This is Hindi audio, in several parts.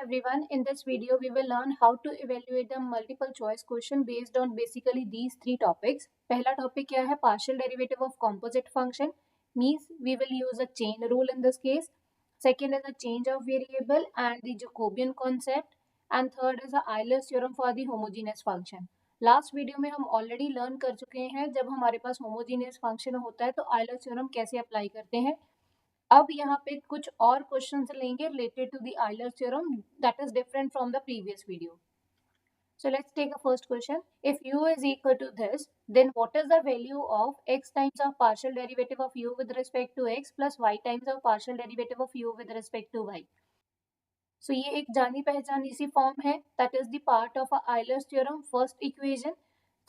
everyone. In this video, we will learn how to evaluate the multiple choice question based on basically these three topics. पहला topic क्या है? Partial derivative of composite function. Means we will use a chain rule in this case. Second is a change of variable and the Jacobian concept. And third is the Euler's theorem for the homogeneous function. Last video में हम ऑलरेडी लर्न कर चुके हैं जब हमारे पास होमोजीनियस फंक्शन होता है तो आयलर्स थ्योरम कैसे अप्लाई करते हैं. अब यहाँ पे कुछ और क्वेश्चंस लेंगे related to the Euler's theorem that is different from the previous video. So let's take a first question. If u is equal to this, then what is the value of x times of partial derivative of u with respect to x plus y times of partial derivative of u with respect to y? So ये एक जानी पहचानी सी फॉर्म है that is the part of Euler's theorem first equation.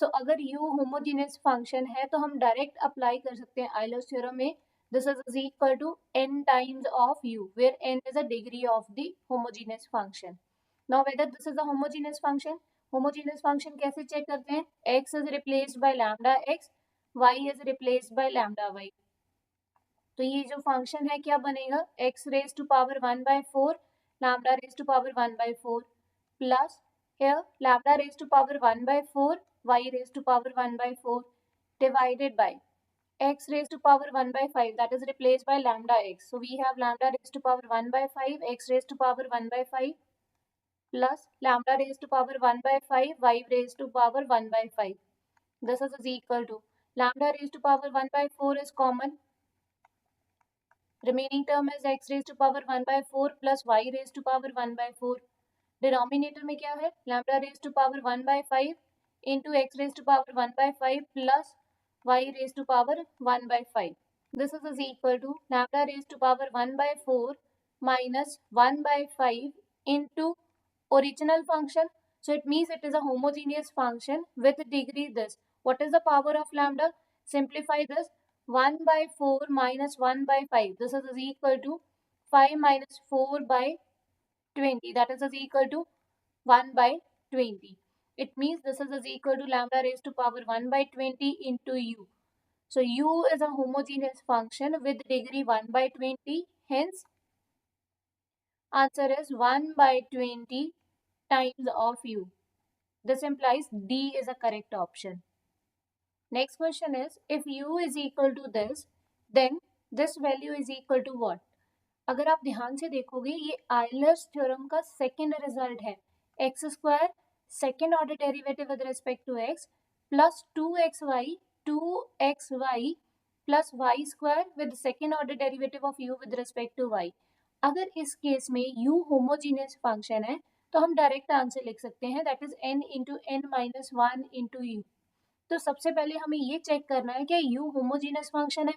तो अगर u होमोजेनियस फंक्शन है तो हम डायरेक्ट अप्लाई कर सकते हैं आयलर्स थ्योरम में. This is equal to n times of u, where n is a degree of the homogeneous function. Now whether this is a homogeneous function कैसे चेक करते हैं? x is replaced by lambda x, y is replaced by lambda y. तो ये जो फंक्शन है क्या बनेगा? x raised to power 1/4 lambda raised to power 1/4 plus here lambda raised to power 1/4 y raised to power 1/4 divided by x raised to power 1/5 that is replaced by lambda x. So we have lambda raised to power 1/5 x raised to power 1/5 plus lambda raised to power 1/5 y raised to power 1/5. This is equal to lambda raised to power 1/4 is common. Remaining term is x raised to power 1/4 plus y raised to power 1/4. Denominator में क्या है? Lambda raised to power 1/5 into x raised to power 1/5 plus y raised to power 1/5. This is equal to lambda raised to power 1/4 minus 1/5 into original function. So it means it is a homogeneous function with degree this. What is the power of lambda? Simplify this. 1/4 minus 1/5. This is equal to 5 minus 4 by 20. That is equal to 1/20. It means this is equal to lambda raised to power 1/20 into u. So u is a homogeneous function with degree 1/20. Hence, answer is 1/20 times of u. This implies D is a correct option. Next question is, if u is equal to this, then this value is equal to what? अगर आप ध्यान से देखोगे ये आयलर्स थ्योरम का सेकेंड रिजल्ट है. X square second order derivative with respect to X plus 2xy plus Y square with second order derivative of u with respect to y. अगर इस केस में u होमोजीनियस फंक्शन है तो हम डायरेक्ट आंसर लिख सकते हैं that is n into n minus 1 into u. तो सबसे पहले हमें ये चेक करना है कि u होमोजीनियस फंक्शन है.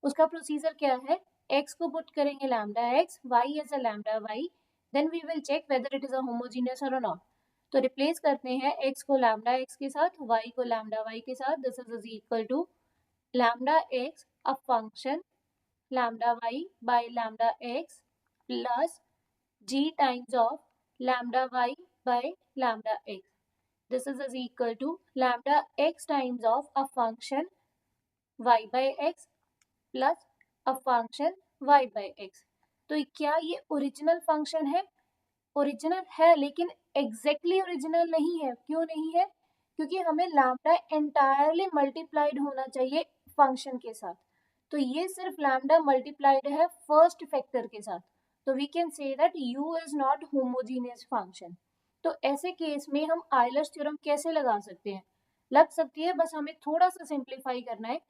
उसका प्रोसीजर क्या है? x को पुट करेंगे लैम्डा x, y इज अ lambda y, then we will check whether it is a homogeneous और नॉट. तो रिप्लेस करते हैं x को लैम्डा x के साथ, y को लैम्डा y के साथ. This is equal to lambda x a function lambda y by lambda x plus g times of lambda y by lambda x. This is equal to lambda x times of a function y by x plus a function y by x. तो क्या ये ओरिजिनल फंक्शन है? ओरिजिनल है लेकिन एग्जैक्टली ओरिजिनल नहीं है. क्यों नहीं है? क्योंकि हमें लैम्डा एंटायरली मल्टीप्लाइड होना चाहिए फंक्शन के साथ. तो ये सिर्फ लैम्डा मल्टीप्लाइड है फर्स्ट फैक्टर के साथ. तो we can say that u is not homogeneous function. तो ऐसे केस में हम आयलर्स थ्योरम कैसे लगा सकते हैं? लग सकती है, बस हमें थोड़ा सा सिंप्लीफाई करना है.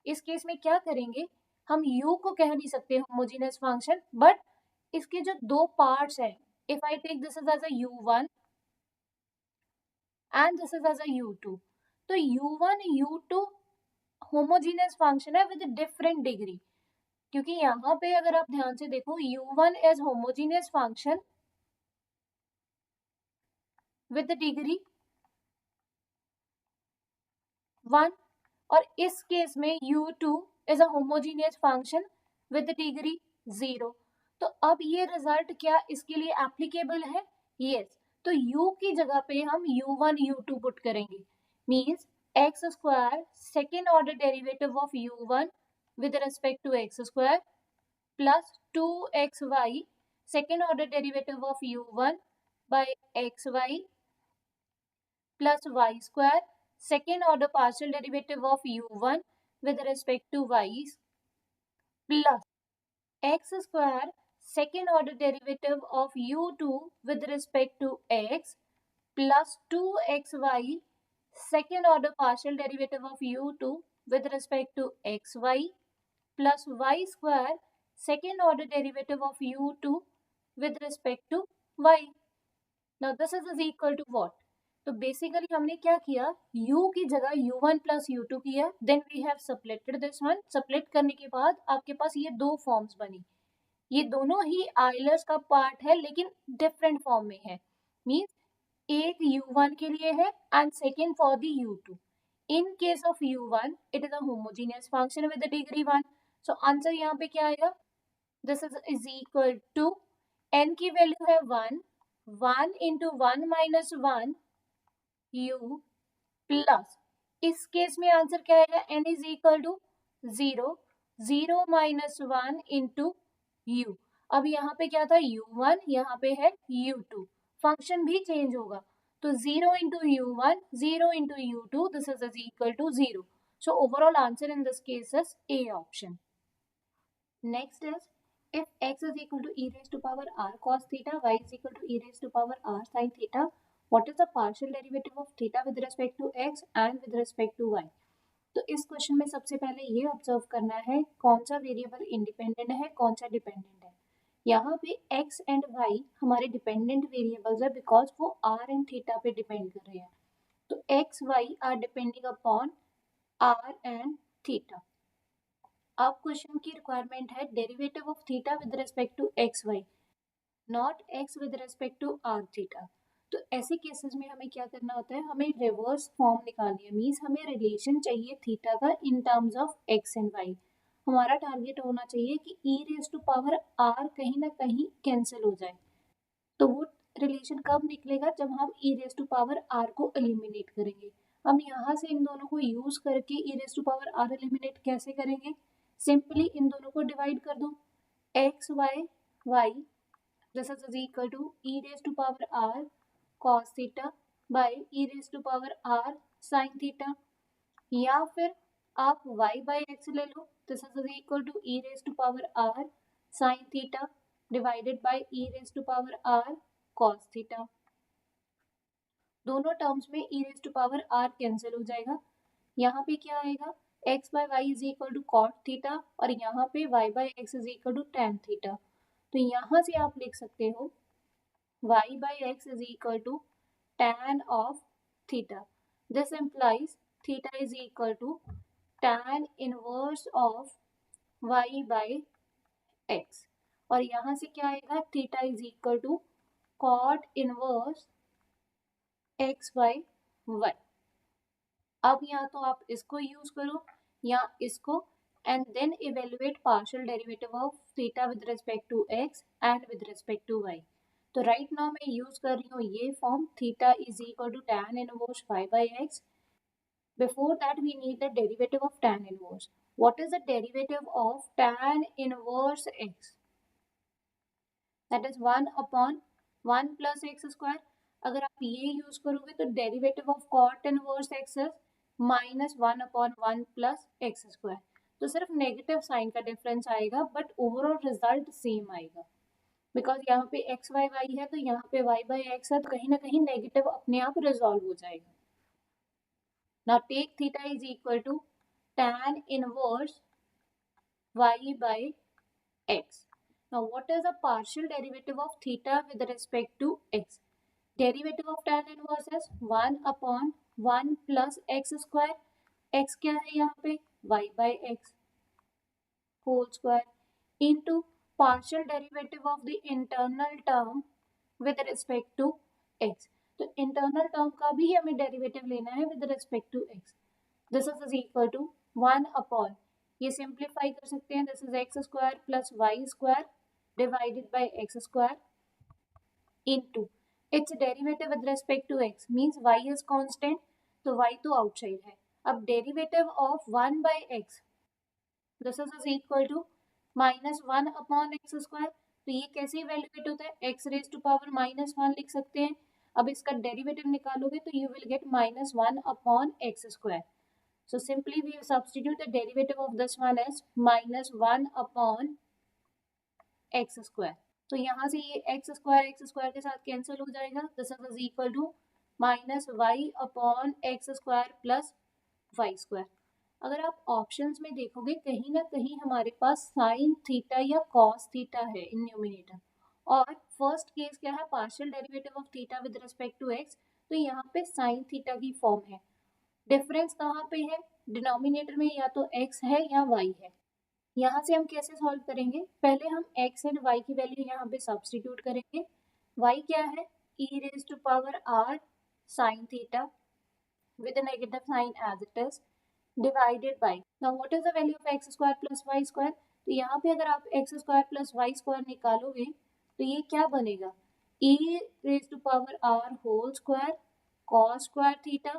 इस केस में क्या करेंगे? हम u को कह नहीं सकते होमोजेनियस फंक्शन, बट इसके जो दो पार्ट्स हैं, if I take this is as a u1 and this is as a u2, तो u1 u2 होमोजेनियस फंक्शन है विद डिफरेंट डिग्री. क्योंकि यहाँ पे अगर आप ध्यान से देखो u1 is homogeneous function with the degree 1 और इस केस में u2 is a homogeneous function with the degree 0. तो अब ये रिजल्ट क्या इसके लिए एप्लीकेबल है? यस. तो u की जगह पे हम u1 u2 पुट करेंगे. Means x square second order derivative of u1 with respect to x square plus 2xy second order derivative of u1 by xy plus y square, second order partial derivative of u1 with respect to y plus x square, second order derivative of u2 with respect to x plus 2xy, second order partial derivative of u2 with respect to xy plus y square, second order derivative of u2 with respect to y. Now this is equal to what? तो बेसिकली हमने क्या किया, u की जगह u1 प्लस u2 किया, then we have splitted this one. Split करने के बाद आपके पास ये दो फॉर्म्स बनी. ये दोनों ही आइलर्स का पार्ट है लेकिन डिफरेंट फॉर्म में है. मीन्स एक u1 के लिए है and second for the u2. In case of u1 it is a homogeneous function with degree 1. So answer यहाँ पे क्या आएगा, this is equal to n की वैल्यू है 1, 1 इंटू 1 माइनस 1 u प्लस, इस केस में आंसर क्या आएगा, n is equal to 0, 0 minus 1 into u. अब यहाँ पे क्या था u1, यहाँ पे है u2, फंक्शन भी चेंज होगा. तो 0 into u1, 0 into u2, this is equal to 0. So overall answer in this case is A option. Next is, if x is equal to e raised to power r cos theta, y is equal to e raised to power r sin theta, what is the partial derivative of theta with respect to x and with respect to y? तो इस क्वेश्चन में सबसे पहले ये ऑब्जर्व करना है कौन सा वेरिएबल इंडिपेंडेंट है, कौन सा डिपेंडेंट है. यहाँ पे x एंड y हमारे डिपेंडेंट वेरिएबल्स है बिकॉज वो r एंड थीटा पे डिपेंड कर रहे हैं. तो x y are depending upon r and theta. अब क्वेश्चन की रिक्वायरमेंट है derivative of theta with respect to x y, not x with respect to r theta. तो ऐसे केसेस में हमें क्या करना होता है, हमें रिवर्स फॉर्म निकालनी है. मीन्स हमें रिलेशन चाहिए थीटा का in terms of x and y. हमारा टारगेट होना चाहिए कि e raise to power r कहीं ना कहीं कैंसिल हो जाए. तो वो रिलेशन कब निकलेगा, जब हम e raise to power r को एलिमिनेट करेंगे. हम यहाँ से इन दोनों को यूज करके e raise to power r eliminate कैसे करेंगे, सिंपली इन दोनों को डिवाइड कर दो. X y y, this is equal to e raise to power r cos theta by e raise to power r sin theta. या फिर आप y बाय एक्स ले लो, this is equal to e raise to power r sin theta divided by e raise to power r cos theta. दोनों टर्म्स में e raise to power r cancel हो जाएगा. यहाँ पे क्या आएगा, x by y is equal to cot theta और यहाँ पे y by x is equal to tan theta. तो यहाँ से आप लिख सकते हो y by x is equal to tan of theta. This implies theta is equal to tan inverse of y by x. और यहाँ से क्या आएगा, theta is equal to cot inverse x by y. अब या तो आप इसको यूज करो या इसको, and then evaluate partial derivative of theta with respect to x and with respect to y. तो राइट नाउ मैं यूज कर रही हूँ ये form, theta is equal to tan inverse y by x. Before that we need the derivative of tan inverse. What is the derivative of tan inverse x? That is 1 upon 1 plus x square. अगर आप ये यूज करोगे तो derivative of cot inverse x is minus 1 upon 1 plus x square. तो सिर्फ नेगेटिव साइन का डिफरेंस आएगा बट ओवरऑल रिजल्ट सेम आएगा. बिकॉज यहाँ पे एक्स वाई वाई है तो यहाँ पे वाई बाई एक्स है, तो कहीं ना कहीं नेगेटिव अपने आप रिजॉल्व हो जाएगा. Now take theta is equal to tan inverse y by x. Now what is the partial derivative of theta with respect to x? Derivative of tan inverse is 1 upon 1 plus x square. x क्या है यहाँ पे, y by x whole square into partial derivative of the internal term with respect to x. तो internal term का भी हमें derivative लेना है with respect to x. This is equal to 1 upon, ये simplify कर सकते हैं, this is x square plus y square divided by x square into its derivative with respect to x, means y is constant तो y तो outside है. अब derivative of 1 by x, this is equal to minus 1 upon x square. तो ये कैसे इवेल्युएट होता है, एक्स रेज टू पावर -1 लिख सकते हैं। अब इसका डेरिवेटिव निकालोगे तो you will get -1 upon x square. So simply we substitute the derivative of this one as -1 upon x square. तो यहाँ से ये x स्क्वायर के साथ कैंसिल हो जाएगा. This is equal to -y upon x square plus Y square. अगर आप ऑप्शंस में देखोगे कहीं ना कहीं हमारे पास साइन थीटा या कॉस थीटा है इन न्यूमिनेटर, और फर्स्ट केस क्या है, partial derivative of theta with respect to x, तो यहाँ पे साइन थीटा की फॉर्म है. डिफरेंस कहाँ पे है, डिनोमिनेटर में या तो x है या y है. यहाँ से हम कैसे सॉल्व करेंगे, पहले हम x एंड y की वैल्यू यहाँ पे सब्स्टिट्यूट करेंगे. y क्या है, e raise to power r sin theta with a negative sign as it is divided by, now what is the value of x square plus y square. तो यहाँ पे अगर आप x square plus y square निकालोगे तो ये क्या बनेगा, e raise to power r whole square cos square theta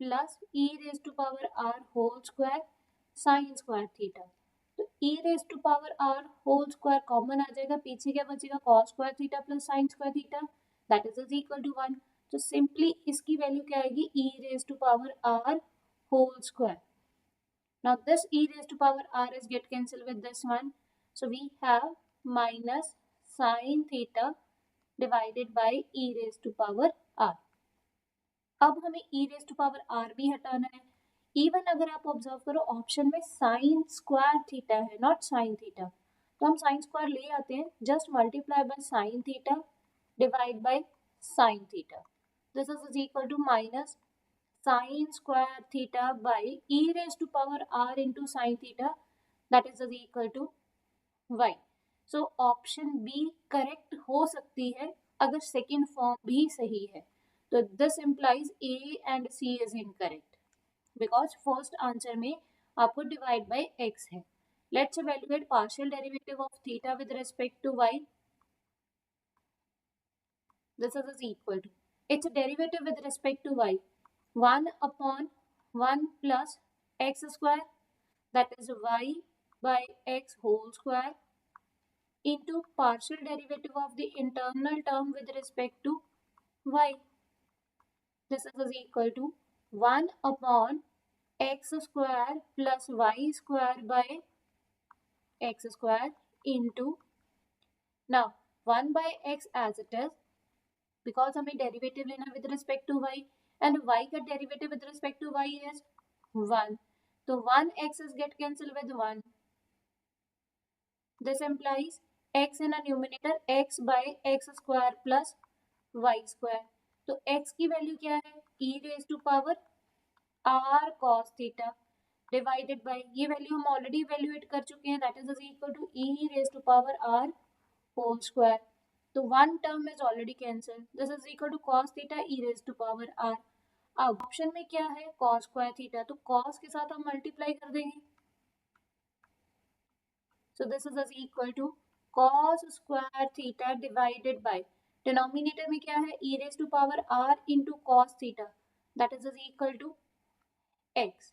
plus e raise to power r whole square sine square theta. तो e raise to power r whole square common आ जाएगा, पीछे क्या बचेगा, cos square theta plus sine square theta, that is equal to 1. तो सिंपली इसकी वैल्यू क्या आएगी, e raise to power r whole square. Now this e raised to power r is get cancelled with this one. So we have minus sin theta divided by e raised to power r. अब हमें e raised to power r भी हटाना है. इवन अगर आप ऑब्जर्व करो ऑप्शन में साइन स्क्वायर थीटा है, नॉट साइन थीटा, तो हम साइन स्क्वायर ले आते हैं, just multiply by sine theta divide by sine theta. This is equal to minus sin square theta by e raised to power r into sin theta, that is equal to y. So option B correct हो सकती है अगर second form भी सही है. तो this implies A and C is incorrect because first answer में आपको divide by x है. Let's evaluate partial derivative of theta with respect to y. This is equal to, its derivative with respect to y, 1 upon 1 plus x square, that is y by x whole square, into partial derivative of the internal term with respect to y. This is equal to 1 upon x square plus y square by x square into, now 1 by x as it is because हमें डेरिवेटिव लेना with respect to y, and y का derivative with respect to y is 1, तो 1x is get cancelled with 1. This implies x in a numerator, x by x square plus y square. तो x की वैल्यू क्या है, e raised to power r cos theta divided by, ये वैल्यू हम ऑलरेडी इवेल्युएट कर चुके हैं, that is equal to e raised to power r whole square. तो one term is already cancel, this is equal to cos theta e raised to power r. अब ऑप्शन में क्या है, cos स्क्वायर थीटा, तो cos के साथ हम मल्टीप्लाई कर देंगे. So this is equal to cos square theta divided by, denominator में क्या है, e raised to power r into cos theta, that is equal to x.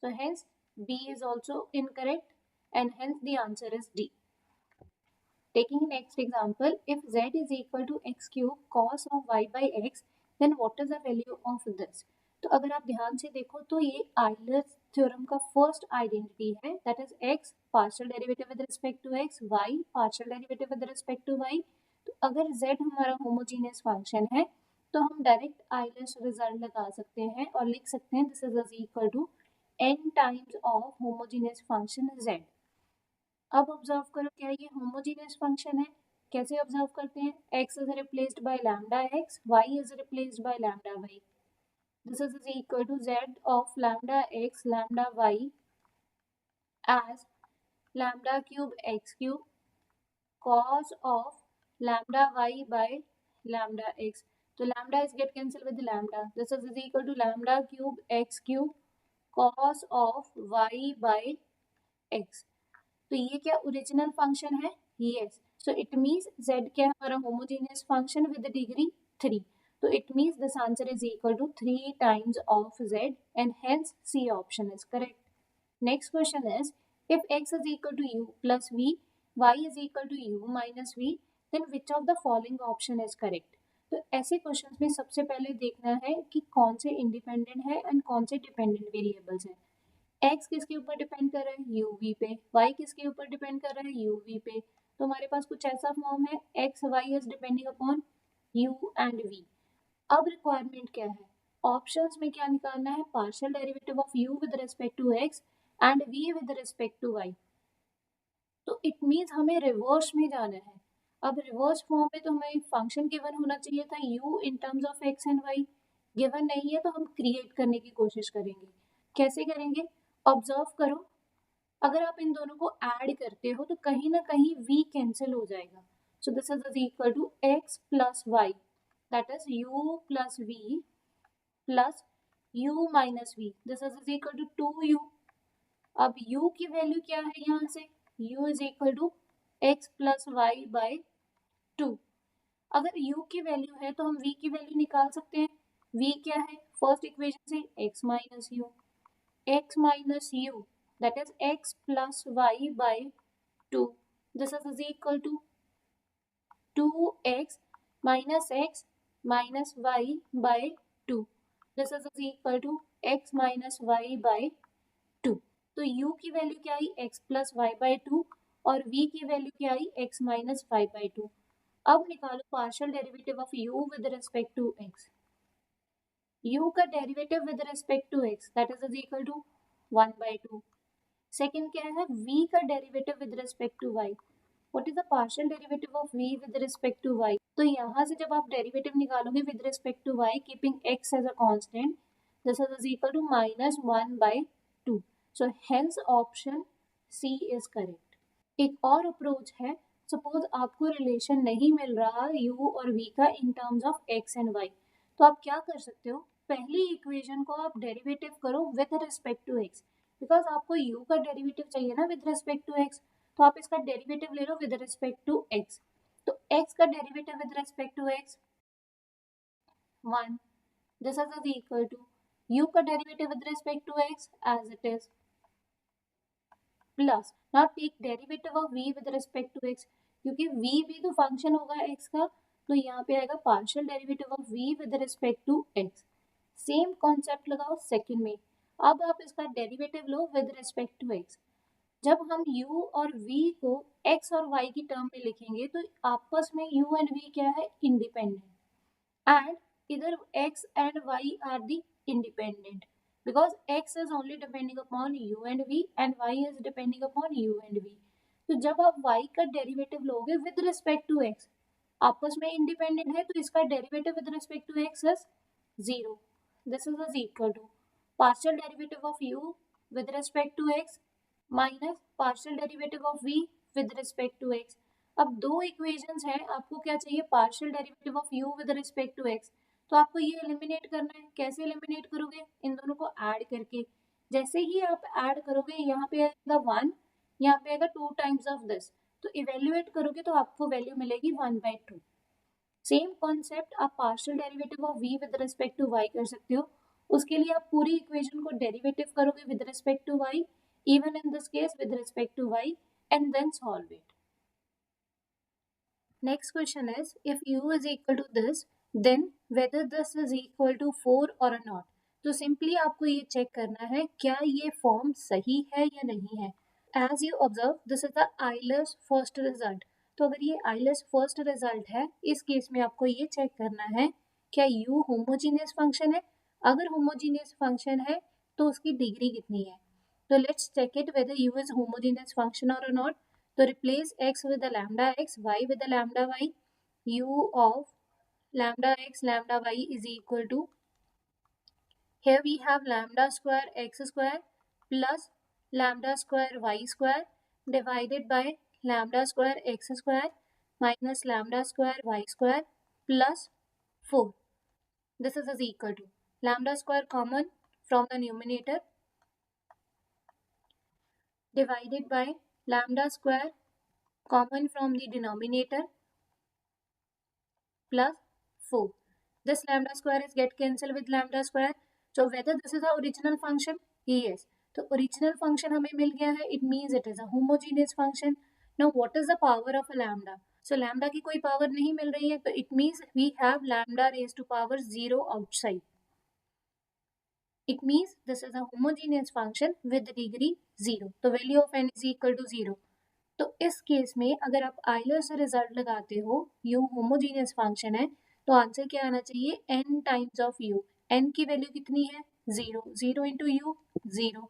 So hence B is also incorrect and hence the answer is D. Taking next example, if z is equal to x cube cos of y by x, then what is the value of this? तो अगर आप ध्यान से देखो तो ये आइलर्स थ्योरम का फर्स्ट आइडेंटिटी है, that is x partial derivative with respect to x, y partial derivative with respect to y. तो अगर z हमारा होमोजीनियस फंक्शन है तो हम डायरेक्ट आइलर्स रिजल्ट लगा सकते हैं और लिख सकते हैं this is equal to n times of homogeneous function z. अब ऑब्जर्व करो क्या ये होमोजीनियस फंक्शन है, कैसे ऑब्जर्व करते हैं, x is replaced by lambda x, y is replaced by lambda y. This is equal to z of lambda x lambda y as lambda cube x cube cos of lambda y by lambda x. तो lambda is get cancelled with lambda. This is equal to lambda cube x cube cos of y by x. तो ये क्या ओरिजिनल फंक्शन है, yes. So it means z क्या हमारा होमोजेनियस फंक्शन विद डिग्री 3. तो it means this answer is equal to 3 times of z and hence C option is correct. Next question is, if x is equal to u plus v, y is equal to u minus v, then which of the following option is correct? तो ऐसे क्वेश्चंस में सबसे पहले देखना है कि कौन से इंडिपेंडेंट है एंड कौन से डिपेंडेंट वेरिएबल्स हैं. x किसके ऊपर डिपेंड कर रहा है, uv पे. y किसके ऊपर डिपेंड कर रहा है, uv पे. तो हमारे पास कुछ ऐसा फॉर्म है, x y is depending upon u and v. अब रिक्वायरमेंट क्या है, ऑप्शंस में क्या निकालना है, partial derivative of u with respect to x and v with respect to y. तो इट मीन्स हमें रिवर्स में जाना है. अब रिवर्स फॉर्म में तो हमें फंक्शन गिवन होना चाहिए था u in terms of x and y. Given नहीं है तो हम क्रिएट करने की कोशिश करेंगे. कैसे करेंगे, ऑब्जर्व करो. अगर आप इन दोनों को ऐड करते हो तो कहीं ना कहीं v कैंसिल हो जाएगा. So this is equal to x plus y, that is u plus v plus u minus v. This is equal to 2u. अब u की वैल्यू क्या है यहाँ से, u is equal to x plus y by 2. अगर u की वैल्यू है तो हम v की वैल्यू निकाल सकते हैं. v क्या है, फर्स्ट इक्वेशन से x minus u. x minus u, that is x plus y by 2. This is equal to 2x minus x minus y by 2. This is equal to x minus y by 2. तो u की वैल्यू क्या आई, x plus y by 2 और v की वैल्यू क्या आई, x minus y by 2. अब निकालो partial derivative of u with respect to x. u का derivative with respect to x that is equal to 1 by 2. Second क्या है, v का derivative with respect to y. What is the partial derivative of v with respect to y? तो यहाँ से जब आप डेरिवेटिव निकालोगे with respect to y keeping x as a constant, this is equal to minus 1 by 2. So hence option C is correct. एक और अप्रोच है, सपोज आपको रिलेशन नहीं मिल रहा u और v का in terms of x and y. तो आप क्या कर सकते हो, पहली इक्वेशन को आप डेरिवेटिव करो with respect to x. Because आपको u का डेरिवेटिव चाहिए ना विद रिस्पेक्ट टू x, तो आप इसका डेरिवेटिव ले लो विद रिस्पेक्ट टू x. तो x का derivative with respect to x 1. This is equal to u का derivative with respect to x as it is plus now take derivative of v with respect to x, क्योंकि v भी तो फंक्शन होगा x का. तो यहाँ पे आएगा partial derivative of v with respect to x. Same concept लगाओ सेकंड में. अब आप इसका डेरिवेटिव लो विद रिस्पेक्ट टू x. जब हम u और v को x और y की टर्म में लिखेंगे तो आपस में u एंड v क्या है, इंडिपेंडेंट. एंड इधर x and y are the independent because x is only depending upon u and v and y is depending upon u and v. तो जब आप y का डेरिवेटिव लोगे विद रिस्पेक्ट टू x, आपस में इंडिपेंडेंट है तो इसका derivative with respect to x is 0. This is equal to partial derivative of u with respect to x minus partial derivative of v with respect to x. अब दो इक्वेशंस हैं, आपको क्या चाहिए, partial derivative of u with respect to x. तो आपको ये एलिमिनेट करना है. कैसे एलिमिनेट करोगे, इन दोनों को ऐड करके. जैसे ही आप ऐड करोगे यहाँ पे आएगा 1, यहाँ पे आएगा 2 टाइम्स ऑफ दिस. तो इवेल्युएट करोगे तो आपको वैल्यू मिलेगी 1 by 2. सेम कॉन्सेप्ट आप partial derivative of v with respect to y कर सकते हो. उसके लिए आप पूरी इक्वेशन को डेरिवेटिव करोगे with respect to y, even in this case with respect to y, and then solve it. Next question is, if u is equal to this, then whether this is equal to 4 or not. तो सिंपली आपको ये चेक करना है क्या ये फॉर्म सही है या नहीं है. As you observe this is the Euler's first result. तो अगर ये आइलर्स फर्स्ट रिजल्ट है, इस केस में आपको ये चेक करना है क्या u होमोजीनियस फंक्शन है. अगर होमोजीनियस फंक्शन है तो उसकी डिग्री कितनी है. So let's check it whether u is homogeneous function or not. So replace x with the lambda x, y with the lambda y. U of lambda x lambda y is equal to, here we have lambda square x square plus lambda square y square divided by lambda square x square minus lambda square y square plus 4. This is equal to lambda square common from the numerator divided by lambda square common from the denominator plus 4. This lambda square is get cancelled with lambda square. So whether this is the original function, yes. तो original function हमें मिल गया है, it means it is a homogeneous function. Now what is the power of a lambda? So lambda की कोई पावर नहीं मिल रही है, तो it means we have lambda raise to power 0 outside. It means this is a homogeneous function with degree 0. तो value of n is equal to 0. तो इस केस में अगर आप आइलर से रिजल्ट लगाते हो, u होमोजीनियस फंक्शन है, तो आंसर क्या आना चाहिए? n times of u. n की वैल्यू कितनी है? 0. 0 into u 0.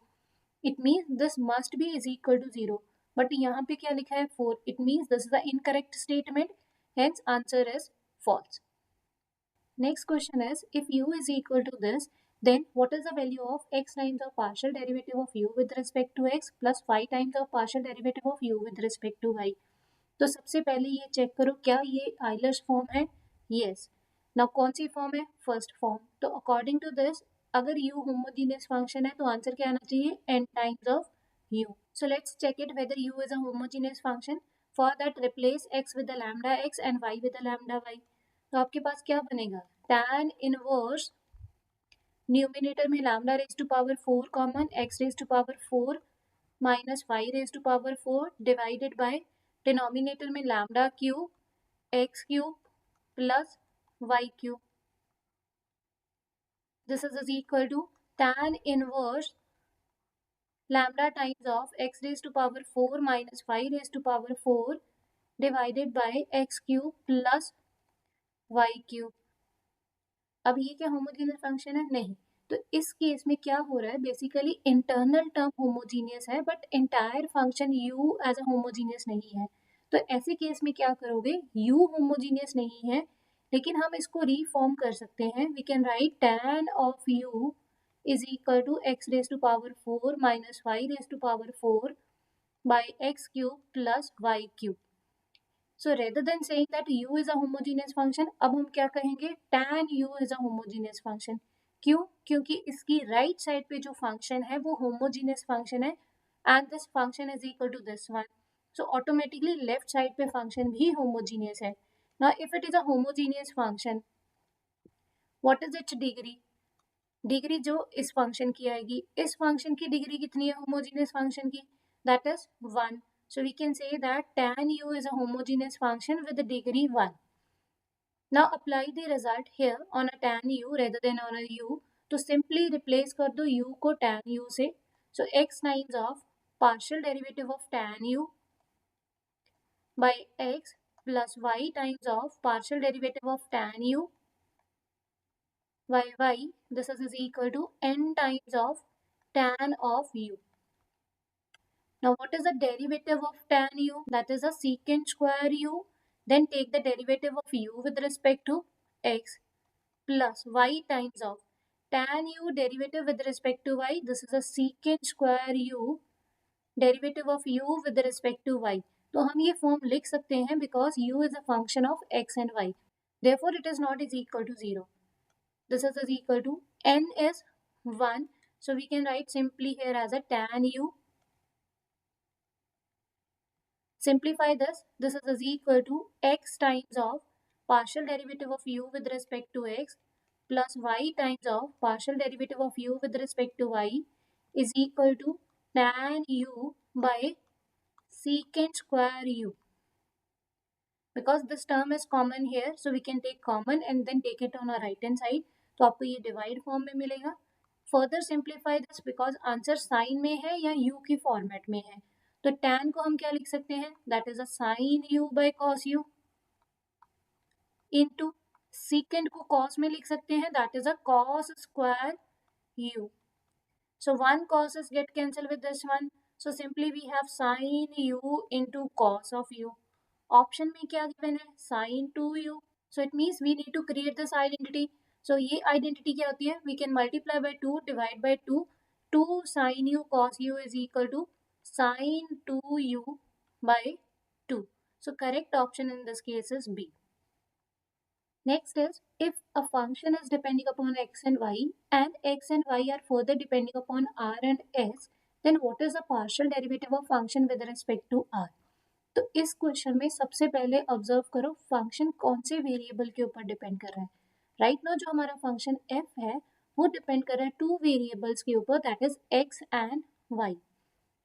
It means this must be is equal to 0. But यहाँ पे क्या लिखा है? 4. It means this is the incorrect statement, hence answer is false. Next question is, if u is equal to this, then what is the value of x times of partial derivative of u with respect to x plus y times of partial derivative of u with respect to y? तो सबसे पहले ये चेक करो क्या ये आइलर्स फॉर्म है? यस. नाउ कौन सी फॉर्म है? First form. तो अकॉर्डिंग टू दिस, अगर u होमोजीनियस फंक्शन है तो आंसर क्या आना चाहिए? n times of u. So let's check it whether u is a homogeneous function. For that replace x with the lambda x and y with the lambda y. तो आपके पास क्या बनेगा? tan इनवर्स न्यूमिनेटर में lambda raise to power 4 common, x raise to power 4 minus y raise to power 4 divided by denominator में lambda cube x cube plus y cube. This is equal to tan inverse lambda times of x raised to power 4 minus y raised to power 4 divided by x cube plus y cube. अब ये क्या होमोजीनियस फंक्शन है? नहीं. तो इस केस में क्या हो रहा है? बेसिकली इंटरनल टर्म होमोजीनियस है but entire function u as a homogeneous नहीं है. तो ऐसे केस में क्या करोगे? u होमोजीनियस नहीं है लेकिन हम इसको रीफॉर्म कर सकते हैं. We can write tan of u is equal to x raised to power 4 minus y raised to power 4 by x cube plus y cube. So rather than saying that u is a homogeneous function, अब हम क्या कहेंगे? tan u is a homogeneous function. क्यों? क्योंकि इसकी राइट साइड पे जो फंक्शन है वो होमोजीनियस फंक्शन है and this function is equal to this one. So automatically left side पे फंक्शन भी होमोजीनियस है. Now if it is a homogeneous function, what is its degree? Degree जो इस फंक्शन की आएगी, इस फंक्शन की डिग्री कितनी है होमोजीनियस फंक्शन की? That is 1. So we can say that tan u is a homogeneous function with the degree 1. Now apply the result here on a tan u rather than on a u. तो simply replace कर दो u को tan u से. So x times of partial derivative of tan u by x plus y times of partial derivative of tan u y, this is equal to n times of tan of u. Now what is the derivative of tan u? That is a secant square u. Then take the derivative of u with respect to x plus y times of tan u derivative with respect to y. This is a secant square u derivative of u with respect to y. तो हम ये फॉर्म लिख सकते हैं because u is a function of x and y. Therefore it is not is equal to 0. This is equal to n is 1. So we can write simply here as a tan u. Simplify this. This is equal to x times of partial derivative of u with respect to x plus y times of partial derivative of u with respect to y is equal to tan u by secant square u. Because this term is common here, so we can take common and then take it on our right hand side. तो आपको ये डिवाइड फॉर्म में मिलेगा. Further simplify this because answer sine में है या यू की फॉर्मेट में है. तो tan को हम क्या लिख सकते हैं? That is a sine u by cos u into secant को cos में लिख सकते हैं. That is a cos square u. So one cos's get cancelled with this one. So simply we have sin u into cos of u. Option में क्या गिवन है? sin 2u. So it means we need to create this identity. So ये आइडेंटिटी क्या होती है? We can multiply by 2, divide by 2. 2 sin u cos u is equal to sin 2u by 2. So correct option in this case is B. Next is, if a function is depending upon x and y are further depending upon r and s, then what is the partial derivative of function with respect to r? तो इस क्वेश्चन में सबसे पहले ऑब्जर्व करो फंक्शन कौन से वेरिएबल के ऊपर डिपेंड कर रहा है. राइट नाउ जो हमारा फंक्शन f है वो डिपेंड कर रहा है 2 वेरिएबल्स के ऊपर, that is x and y.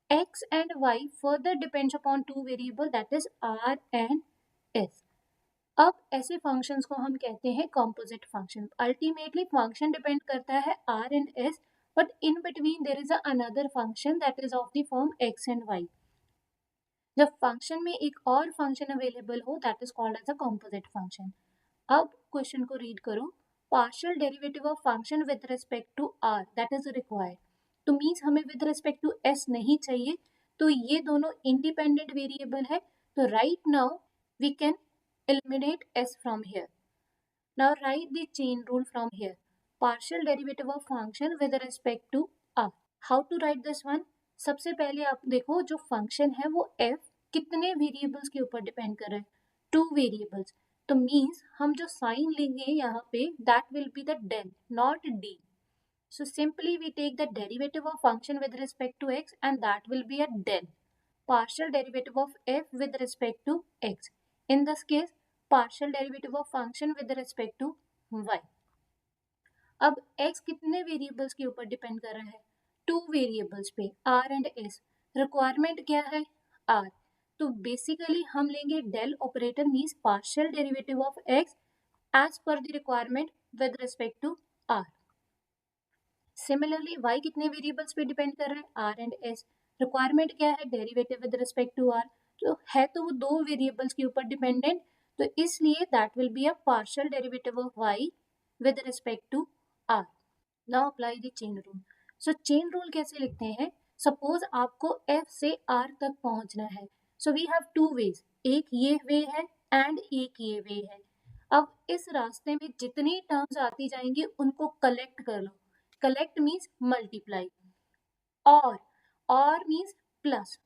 x and y further depends upon two variable that is r and s. अब ऐसे फंक्शंस को हम कहते हैं composite function. Ultimately function depend करता है r and s, but in between there is another function that is of the form x and y. जब फंक्शन में एक और फंक्शन अवेलेबल हो that is called as a composite function. अब क्वेश्चन को रीड करो. Partial derivative of function with respect to r that is required. तो मीन्स हमें विद रिस्पेक्ट टू एस नहीं चाहिए, तो ये दोनों इंडिपेंडेंट वेरिएबल है. तो right now we can eliminate s from here. Now write the chain rule from here. Partial derivative of function with respect to r. How to write this one? सबसे पहले आप देखो जो फंक्शन है वो f कितने वेरिएबल्स के ऊपर डिपेंड कर रहा है, 2 वेरिएबल्स. तो मीन्स हम जो साइन लेंगे यहाँ पे that will be the del not d. So simply we take the derivative of function with respect to x and that will be a del. Partial derivative of f with respect to x. In this case partial derivative of function with respect to y. अब x कितने वेरिएबल्स के ऊपर डिपेंड कर रहा है, 2 वेरिएबल्स पे r एंड s. रिक्वायरमेंट क्या है, r. तो बेसिकली हम लेंगे del operator means partial derivative of x as per the requirement with respect to r. Similarly y कितने वेरिएबल्स पे डिपेंड कर रहा है, r एंड s. रिक्वायरमेंट क्या है, derivative with respect to r. तो है तो वो 2 वेरिएबल्स के ऊपर डिपेंडेंट, तो इसलिए that will be a partial derivative of y with respect to r. Now apply the chain rule. So chain rule कैसे लिखते हैं, सपोज आपको f से r तक पहुंचना है. सो वी हैव 2 वेज, एक ये वे है एंड एक ये वे है. अब इस रास्ते में जितनी टर्म्स आती जाएंगी उनको कलेक्ट कर लो. कलेक्ट मीन्स मल्टीप्लाई, और मीन्स प्लस.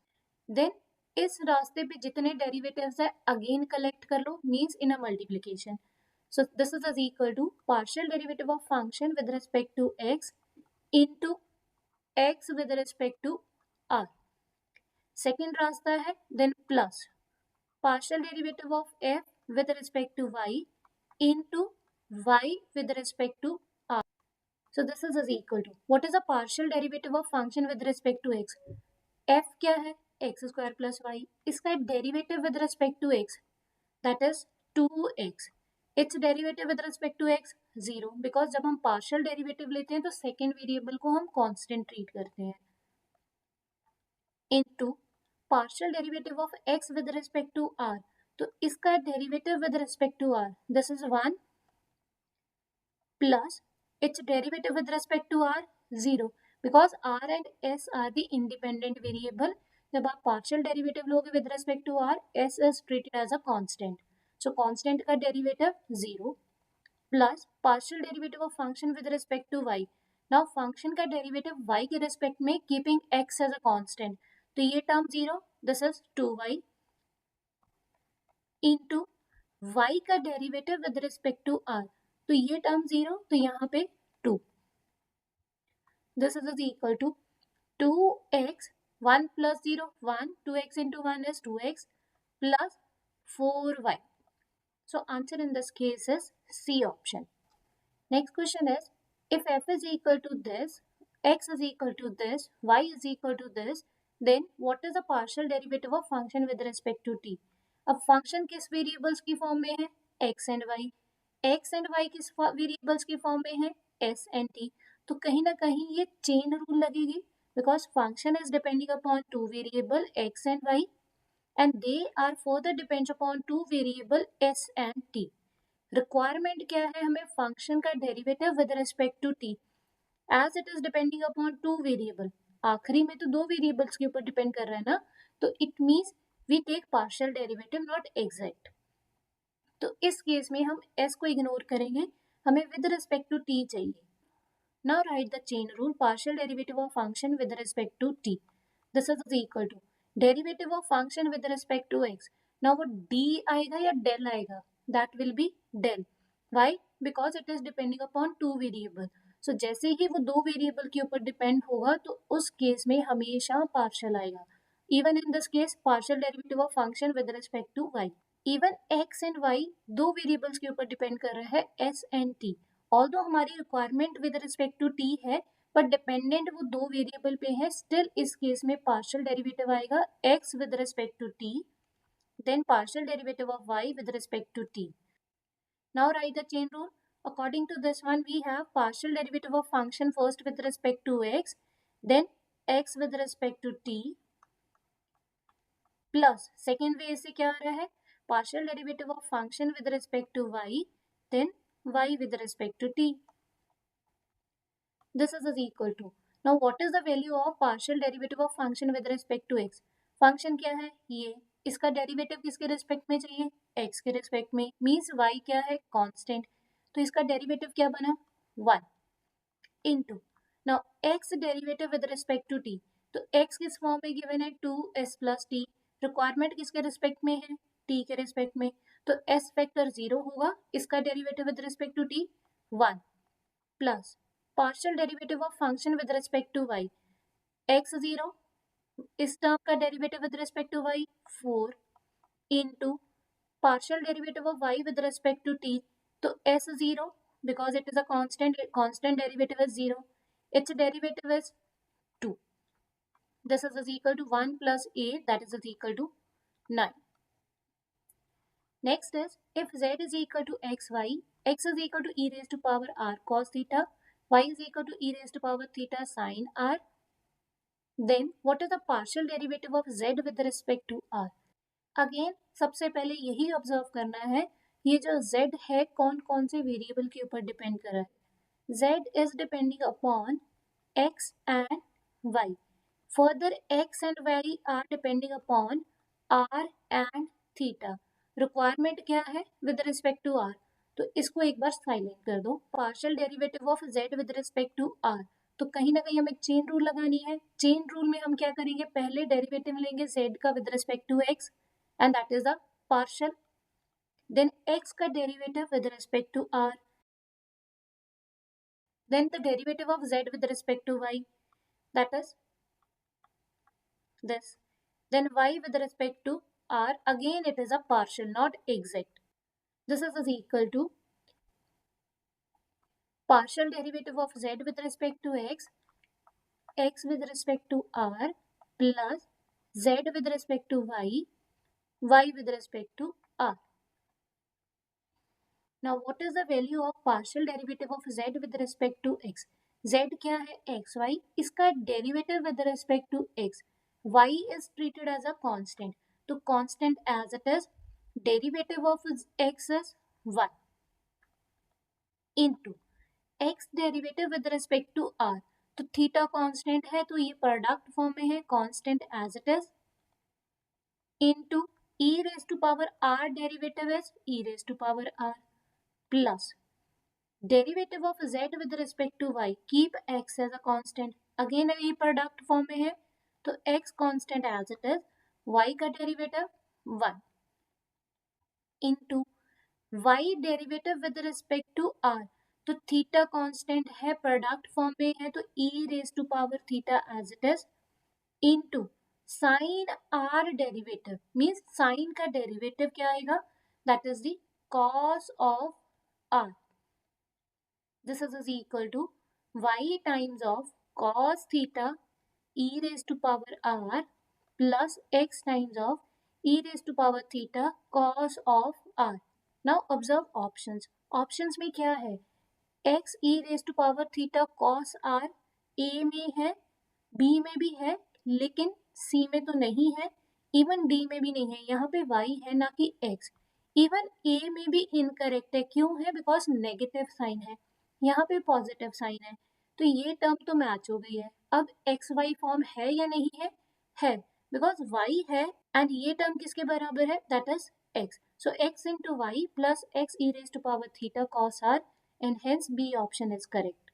देन इस रास्ते पे जितने डेरिवेटिव्स है अगेन कलेक्ट कर लो means in a multiplication. So this is equal to partial derivative of function with respect to x into x with respect to r. Second रास्ता है then plus partial derivative of f with respect to y into y with respect to r. So this is equal to what is a partial derivative of function with respect to x. f क्या है, एक्स स्क्वायर प्लस वाई. इसका derivative with respect to x that is 2x. Its derivative with respect to x 0, because जब हम पार्शियल डेरिवेटिव लेते हैं तो सेकेंड वेरिएबल को हम कांस्टेंट ट्रीट करते हैं. Into partial derivative of x with respect to r. तो इसका derivative with respect to r this is 1 plus its derivative with respect to r 0, because r and s are the independent variable. जब आप पार्शियल डेरिवेटिव लोगे with respect to r, s is treated as a constant. So constant का derivative 0 plus partial derivative of function with respect to y. Now function का डेरिवेटिव y के रिस्पेक्ट में keeping x as a constant, तो ये term 0, this is 2y into y का derivative with respect to r. तो ये टर्म 0, तो यहाँ पे 2. This is equal to 2x 1 plus 0 1, 2x into 1 is 2x plus 4y. So answer in this case is C option. Next question is, if f is equal to this, x is equal to this, y is equal to this, then what is the partial derivative of function with respect to t? अब function किस variables की form में है, x and y. x and y किस variables की form में है, s and t. तो कहीं ना कहीं ये chain rule लगेगी, because function is depending upon 2 variable x and y and they are further depends upon 2 variable s and t. Requirement क्या है, हमें function का derivative with respect to t as it is depending upon 2 variable. आखिरी में तो 2 variables के ऊपर depend कर रहा है ना, तो it means we take partial derivative not exact. तो इस केस में हम s को इग्नोर करेंगे, हमें with respect to t चाहिए. Now write the chain rule. Partial derivative of function with respect to t. This is equal to derivative of function with respect to x. Now वो d आएगा या del आएगा? That will be del. Why? Because it is depending upon 2 variable. So जैसे ही वो 2 variable के ऊपर depend होगा तो उस केस में हमेशा partial आएगा. Even in this case, partial derivative of function with respect to y. Even x and y 2 variables के ऊपर depend कर रहा है s and t. ऑल्दो हमारी requirement with respect to t है, पर डिपेंडेंट वो दो वेरिएबल पे है, स्टिल इस केस में पार्शियल डेरिवेटिव आएगा x with respect to t, then partial derivative of y with respect to t. Now write the chain rule. According to this one, we have partial derivative of function first with respect to x, then x with respect to t, plus second way से क्या आ रहा है, partial derivative of function with respect to y, then y with respect to t. This is equal to. Now what is the value of partial derivative of function with respect to x? Function क्या है ये, इसका डेरिवेटिव किसके रिस्पेक्ट में चाहिए, x के रिस्पेक्ट में, मीन्स y क्या है कांस्टेंट, तो इसका डेरिवेटिव क्या बना 1 into, now x derivative with respect to t, तो x किस फॉर्म में गिवन है 2s प्लस t, रिक्वायरमेंट किसके रिस्पेक्ट में है t के रिस्पेक्ट में, तो s फैक्टर 0 होगा, इसका derivative with respect to t 1 plus partial derivative of function with respect to y, x 0, इस टर्म का derivative with respect to y 4 into partial derivative of y with respect to t, तो s 0 because it is a constant derivative is 0, its derivative is 2, this is equal to 1 plus 8, that is equal to 9. Next is, if z is equal to xy, x is equal to e raised to power r cos theta, y is equal to e raised to power theta sin r, then what is the partial derivative of z with respect to r? Again सबसे पहले यही ऑब्जर्व करना है, ये जो z है कौन कौन से वेरिएबल के ऊपर डिपेंड कर रहा है, z is depending upon x and y, further x and y are depending upon r and theta, requirement क्या है विद रिस्पेक्ट टू r, तो इसको एक बार साइलेंट कर दो, partial derivative of z with respect to r, तो कहीं ना कहीं हमें चेन रूल लगानी है, चेन रूल में हम क्या करेंगे, पहले डेरिवेटिव लेंगे z का with respect to x and that is the partial, then x का derivative with respect to r, then the derivative of z with respect to y, that is this, then y with respect to r, again it is a partial not exact, this is equal to partial derivative of z with respect to x, x with respect to r plus z with respect to y, y with respect to r. Now what is the value of partial derivative of z with respect to x? z क्या है xy, इसका derivative with respect to x, y is treated as a constant, तो constant as it is, derivative of x is 1 into x derivative with respect to r, तो थीटा कांस्टेंट है तो ये प्रोडक्ट फॉर्म में है, constant as it is, into e raised to power r derivative is e raised to power r plus derivative of z with respect to y, keep x as a constant, again ये प्रोडक्ट फॉर्म में है तो x constant as it is, y का derivative 1 into y derivative with respect to r, तो थीटा कांस्टेंट है प्रोडक्ट फॉर्म में है तो e raise to power theta as it is into sine r derivative, means sine का डेरिवेटिव क्या आएगा, that is the cos of r, this is equal to y times of cos theta e raised to power r plus x times of e raised to power theta cos of r. Now observe options. Options में क्या है, x e raised to power theta cos r a में है, b में भी है, लेकिन c में तो नहीं है, इवन d में भी नहीं है, यहाँ पे y है ना कि x, इवन a में भी इनकरेक्ट है, क्यों है, बिकॉज नेगेटिव साइन है, यहाँ पे पॉजिटिव साइन है, तो ये टर्म तो मैच हो गई है, अब एक्स वाई फॉर्म है या नहीं है, बिकॉज वाई है एंड ये टर्म किसके बराबर है, that is x, so x into y plus x e raise to power theta cos r and hence b option is correct.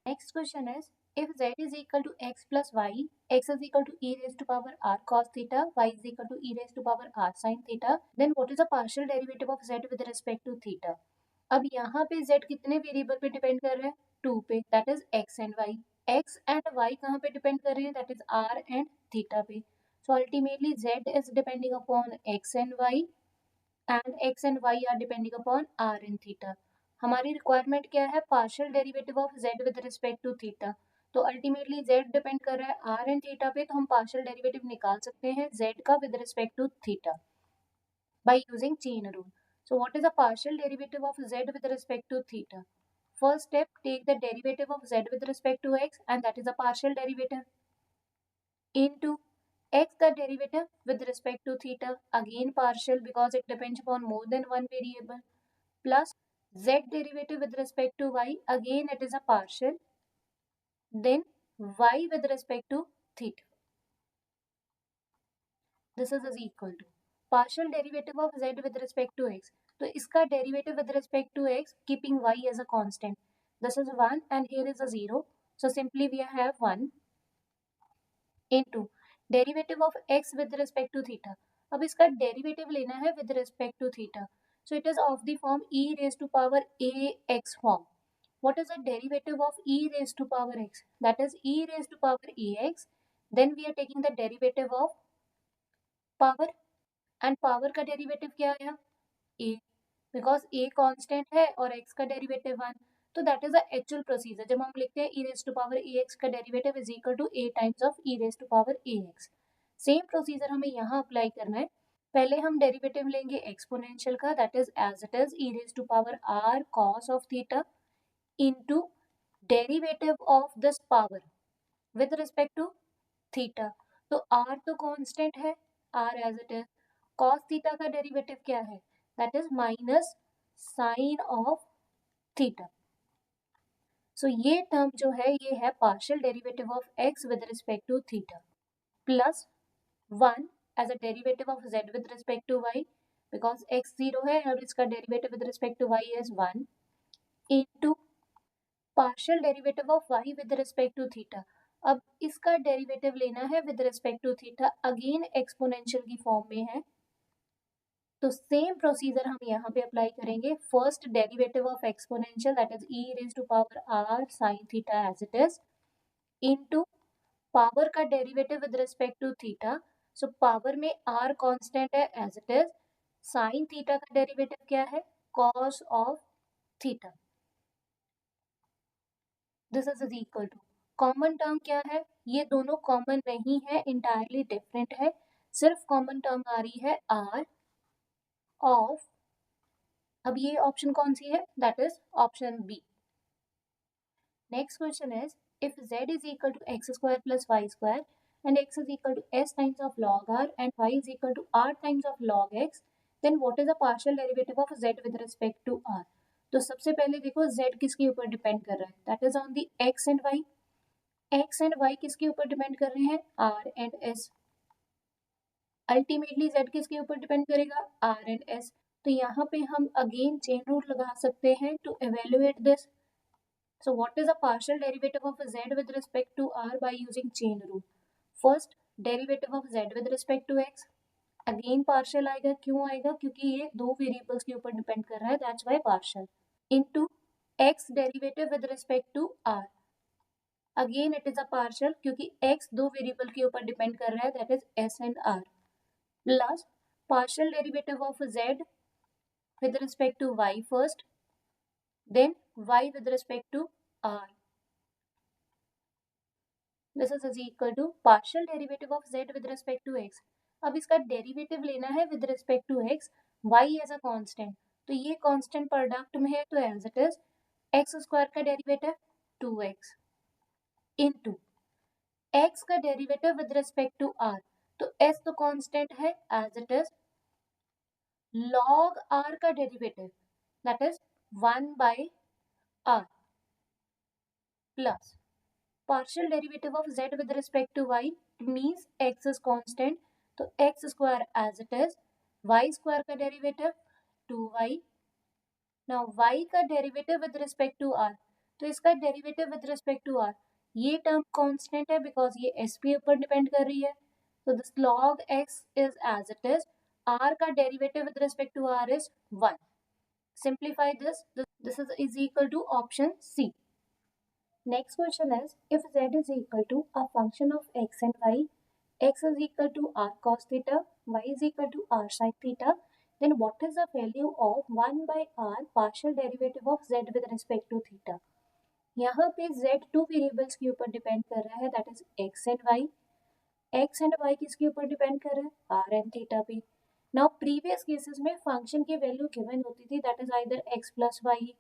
Next question is, if z is equal to x plus y, x is equal to e raised to power r cos theta, y is equal to e raised to power r sin theta, then what is the partial derivative of z with respect to theta? अब यहाँ पे z कितने वेरिएबल पे डिपेंड कर रहे हैं, 2 पे, that is x and y, x and y कहाँ पे डिपेंड कर रहे हैं, that is r and theta पे, so ultimately z is depending upon x and y and x and y are depending upon r and theta. हमारी रिक्वायरमेंट क्या है, partial derivative of z with respect to theta, तो अल्टीमेटली z डिपेंड कर रहा है r एंड थीटा पे, तो हम पार्शियल डेरिवेटिव निकाल सकते हैं z का with respect to theta by using chain rule. So what is the partial derivative of z with respect to theta? First step, take the derivative of z with respect to x, and that is a partial derivative, into x the derivative with respect to theta, again partial because it depends upon more than one variable, plus z derivative with respect to y, again it is a partial, then y with respect to theta. This is equal to partial derivative of z with respect to x. तो इसका derivative with respect to x, keeping y as a constant. This is 1 and here is a 0. So simply we have 1 into derivative of x with respect to theta. अब इसका derivative लेना है with respect to theta. So it is of the form e raised to power ax form. What is the derivative of e raised to power x? That is e raised to power ax. Then we are taking the derivative of power, and power का डेरिवेटिव क्या आया a, बिकॉज a कांस्टेंट है और x का डेरिवेटिव 1, तो that is the actual procedure जब हम लिखते हैं e raise to power ax का derivative is equal to a times of e raise to power ax. Same procedure हमें यहाँ अप्लाई करना है. पहले हम डेरिवेटिव लेंगे एक्सपोनेंशियल का, that is as it is e raise to power r cos of theta into derivative of this power with respect to theta. तो r तो कांस्टेंट है, r as it is. cos theta का डेरिवेटिव क्या है, that is minus sine of theta. So ये टर्म जो है ये है partial derivative of x with respect to theta, plus 1 as a derivative of z with respect to y, because x 0 है और इसका derivative with respect to y is 1, into partial derivative of y with respect to theta. अब इसका डेरिवेटिव लेना है with respect to theta, again exponential की फॉर्म में है, तो सेम प्रोसीजर हम यहाँ पे अप्लाई करेंगे. First derivative of exponential that is e raise to power r sin theta as it is, into power का derivative with respect to theta. So power में r कांस्टेंट है as it is, sin theta का डेरिवेटिव क्या है, cos of theta. This is equal to, common term क्या है, ये दोनों कॉमन नहीं है, इंटायरली डिफरेंट है. सिर्फ कॉमन टर्म आ रही है r ऑफ, अब ये ऑप्शन कौन सी है, that is option b. Next question is if z is equal to x square plus y square and x is equal to s times of log r and y is equal to r times of log x, then what is the partial derivative of z with respect to r? तो सबसे पहले देखो z किसके ऊपर डिपेंड कर रहा है, that is on the x and y. x and y किसके ऊपर डिपेंड कर रहे हैं, r and s. Ultimately z किसके ऊपर डिपेंड करेगा, r एंड s. तो यहाँ पे हम अगेन चेन रूल लगा सकते हैं to evaluate this. So what is the partial derivative of z with respect to r by using chain rule? First derivative of z with respect to x, again partial आएगा. क्यों आएगा, क्योंकि ये दो वेरिएबल्स के ऊपर डिपेंड कर रहा है, that's why partial. Into x derivative with respect to r, again it is a partial क्योंकि x दो वेरिएबल के ऊपर डिपेंड कर रहा है, that is s and r, plus partial derivative of z with respect to y first, then y with respect to r. This is equal to partial derivative of z with respect to x. अब इसका डेरिवेटिव लेना है with respect to x, y as a constant. तो ये कांस्टेंट प्रोडक्ट में है तो as it is x square का डेरिवेटिव 2x इनटू x का derivative with respect to r. तो s तो कांस्टेंट है as it is, log r का derivative that is 1 by r, plus partial derivative of z with respect to y means x is constant, तो x square as it is, y square का डेरिवेटिव 2y. now y का derivative with respect to r, तो इसका derivative with respect to r, ये टर्म कांस्टेंट है बिकॉज ये s पे ऊपर डिपेंड कर रही है, तो this log x is as it is, r का derivative with respect to r is 1. simplify this is equal to option C. Next question is if z is equal to a function of x and y, x is equal to r cos theta, y is equal to r sin theta, then what is the value of 1 by r partial derivative of z with respect to theta? यहाँ पे z टू वेरिएबल्स के ऊपर डिपेंड कर रहा है, that is x and y. x and y किसके ऊपर डिपेंड कर रहा है, r एंड थीटा पे. नाउ प्रीवियस केसेस में फंक्शन की वैल्यू गिवन होती थी, दैट इज आइदर x प्लस वाई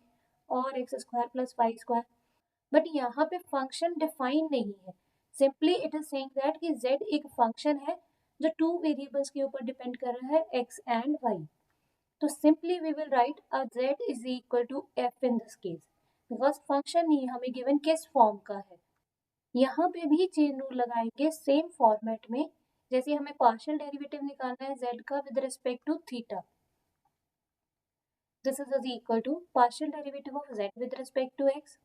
और x square plus Y square. But यहाँ पे फंक्शन डिफाइन नहीं है. Simply it is saying that कि z एक फंक्शन है जो टू वेरिएबल्स के ऊपर डिपेंड कर रहा है, x एंड y. तो simply we will write z is equal to f in this case, because function ही हमें गिवन किस फॉर्म का है. यहाँ पे भी चेन रूल लगाएंगे सेम फॉर्मेट में, जैसे हमें पार्शियल डेरिवेटिव निकालना है z का with respect to theta. This is equal to partial derivative of z with respect to x,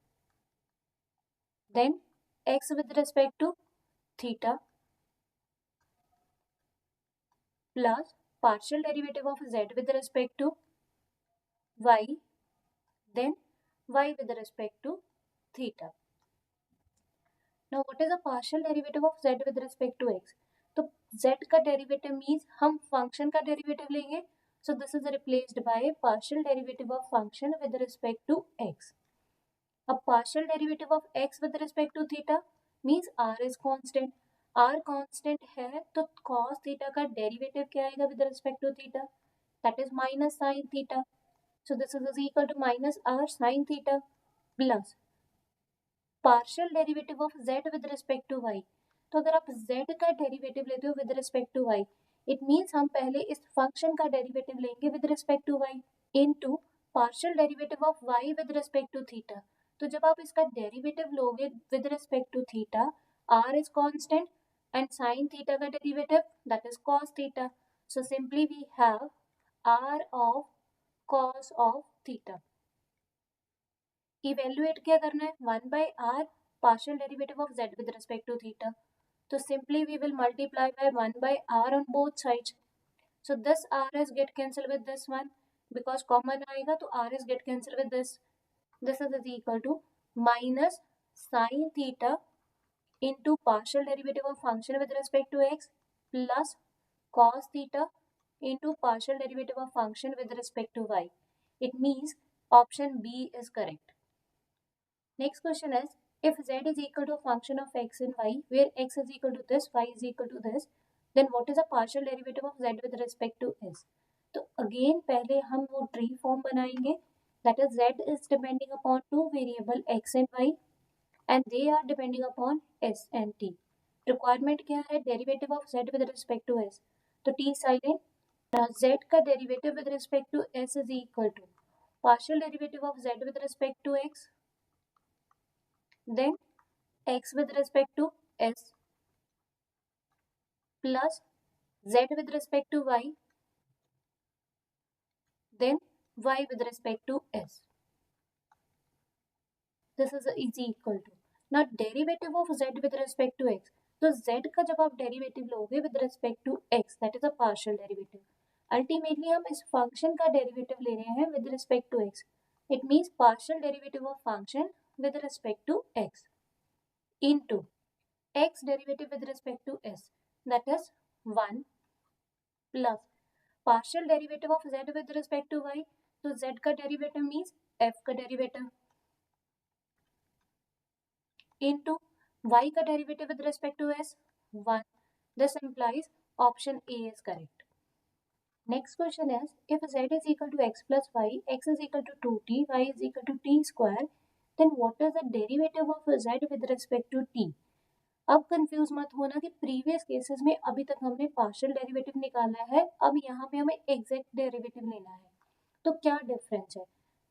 then x with respect to theta plus partial derivative of z with respect to y, then y with respect to theta. Now what is the partial derivative of z with respect to x? तो z का डेरिवेटिव मीन्स हम फंक्शन का डेरिवेटिव लेंगे, so this is replaced by partial derivative of function with respect to x. अब partial derivative of x with respect to theta means r is constant. r constant है तो cos theta का डेरिवेटिव क्या आएगा with respect to theta, that is minus sin theta. So this is equal to minus r sin theta plus partial derivative of z with respect to y. तो अगर आप z का डेरिवेटिव लेते हो with respect to y, it means हम पहले इस फंक्शन का डेरिवेटिव लेंगे with respect to y into partial derivative of y with respect to theta. तो जब आप इसका डेरिवेटिव लोगे with respect to theta, r is constant and sin theta का derivative that is cos theta. So simply we have r of cos of theta. Evaluate क्या करना है, 1 by r partial derivative of z with respect to theta. तो simply we will multiply by 1 by r on both sides. So this r is get cancelled with this one because common आएगा तो r is get cancelled with this. This is equal to minus sin theta into partial derivative of function with respect to x plus cos theta into partial derivative of function with respect to y. It means option B is correct. Next question is, if z is equal to a function of x and y, where x is equal to this, y is equal to this, then what is the partial derivative of z with respect to s? तो again पहले हम वो ट्री फॉर्म बनाएंगे, that is z is depending upon two variable x and y and they are depending upon s and t. Requirement क्या है, derivative of z with respect to s. तो t silent. Now z का derivative with respect to s is equal to partial derivative of z with respect to x, then x with respect to s plus z with respect to y, then y with respect to s. This is equal to, now derivative of z with respect to x. तो z का जब आप डेरिवेटिव लोगे with respect to x, that is a partial derivative. Ultimately हम इस फंक्शन का डेरिवेटिव ले रहे हैं with respect to x. It means partial derivative of function with respect to x into x derivative with respect to s, that is 1 plus partial derivative of z with respect to y. तो z का डेरिवेटिव मीन्स f का डेरिवेटिव into y का derivative with respect to s 1. This implies option A is correct. Next question is, if z is equal to x plus y, x is equal to 2t, y is equal to t square, then what is the derivative of z with respect to t? अब कंफ्यूज मत होना कि प्रीवियस केसेस में अभी तक हमने पार्शियल डेरिवेटिव निकाला है, अब यहाँ पे हमें एग्जैक्ट डेरिवेटिव लेना है. तो क्या डिफरेंस है,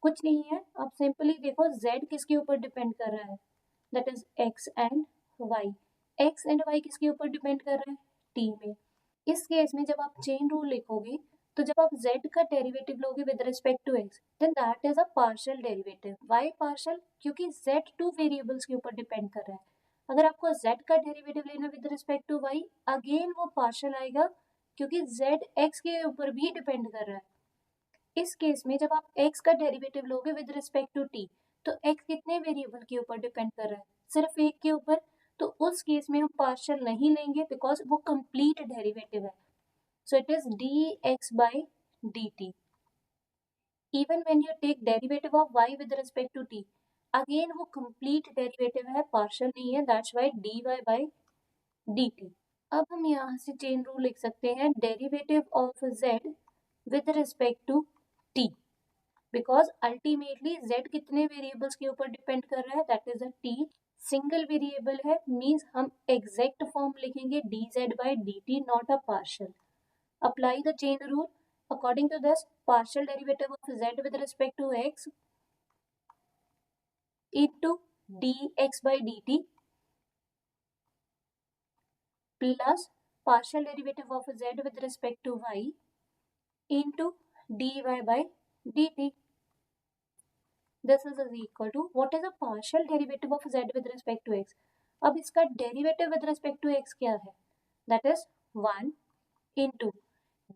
कुछ नहीं है. अब सिंपली देखो z किसके ऊपर डिपेंड कर रहा है, that is x and y. x and y किसके ऊपर डिपेंड कर रहे हैं, t में. इस केस में जब आप चेन रूल लिखोगे तो जब आप z का डेरिवेटिव लोगे with respect to x, then that is a partial derivative. Why partial, क्योंकि z टू वेरिएबल्स के ऊपर डिपेंड कर रहा है. अगर आपको z का डेरिवेटिव लेना with respect to y, again वो पार्शियल आएगा क्योंकि z x के ऊपर भी डिपेंड कर रहा है. इस केस में जब आप x का डेरिवेटिव लोगे विद रिस्पेक्ट टू t, तो x कितने वेरिएबल के ऊपर डिपेंड कर रहा है, सिर्फ एक के ऊपर. तो उस केस में हम पार्शियल नहीं लेंगे बिकॉज वो कंप्लीट डेरिवेटिव है. So it is dx by dt. Even when you take derivative of y with respect to t, again वो कंप्लीट डेरिवेटिव है, पार्शियल नहीं है, that's why dy by dt। अब हम यहाँ से चेन रूल लिख सकते हैं, derivative of z with respect to t, because ultimately z कितने वेरिएबल्स के ऊपर डिपेंड कर रहा है, that is a t, single variable है, मीन्स हम एग्जैक्ट फॉर्म लिखेंगे dz by dt, not a partial. Apply the chain rule, according to this partial derivative of z with respect to x into dx by dt plus partial derivative of z with respect to y into dy by dt. This is equal to, what is the partial derivative of z with respect to x? अब इसका derivative with respect to x क्या है? That is 1 into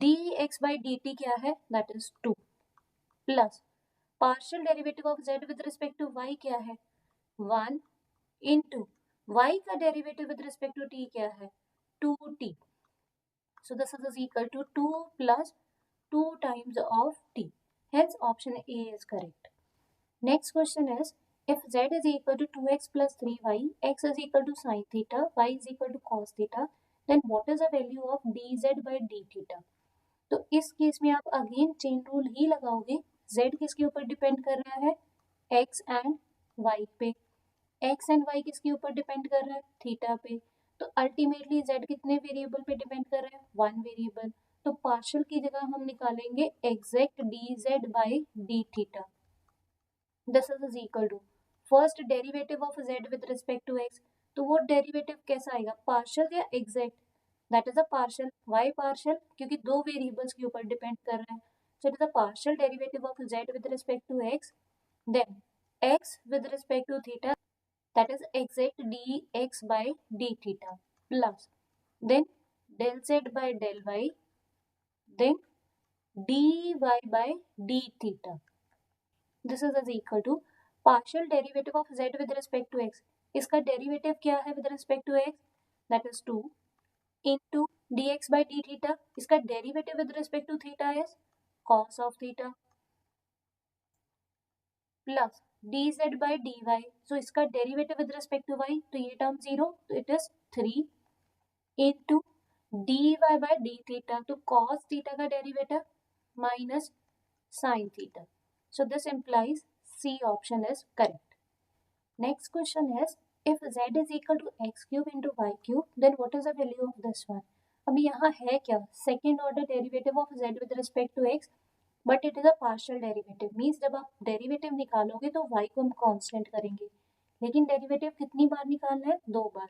dx by dt क्या है? That is 2 plus partial derivative of z with respect to y क्या है? 1 into y का derivative with respect to t क्या है? 2t. So this is equal to 2 plus 2 times of t. Hence option A is correct. Next question is, if z is equal to 2x plus 3y, x is equal to sin theta, y is equal to cos theta, then what is the value of dz by d theta? तो इस केस में आप अगेन चेन रूल ही लगाओगे, z किसके ऊपर डिपेंड कर रहा है? x एंड y पे। x एंड y किसके ऊपर डिपेंड कर रहा है? थीटा पे। तो अल्टीमेटली z कितने वेरिएबल पे डिपेंड कर रहा है? One variable. तो पार्शियल की जगह हम निकालेंगे exact dz by d theta. This is equal to first derivative of z with respect to x, तो वो डेरिवेटिव कैसा आएगा? पार्शियल या exact? That is a partial. Why partial? क्योंकि दो वेरिएबल्स के ऊपर डिपेंड कर रहा है। So it is a partial derivative of z with respect to x, then x with respect to theta, that is exact dx by d theta, plus then del z by del y, then dy by d theta. This is equal to partial derivative of z with respect to x. इसका डेरिवेटिव क्या है with respect to x? That is 2 into dx by d theta. इसका derivative with respect to theta is cos of theta plus dz by dy. So इसका derivative with respect to y, तो ये टर्म 0, तो it is 3 into dy by d theta, तो cos theta का derivative minus sin theta. So this implies C option is correct. Next question is, if z is equal to x cube into y cube, then what is the value of this one? अभी यहाँ है क्या? Second order derivative of z with respect to x, but it is a partial derivative, means जब आप डेरिवेटिव निकालोगे तो y को हम कांस्टेंट करेंगे, लेकिन डेरिवेटिव कितनी बार निकालना है? 2 बार।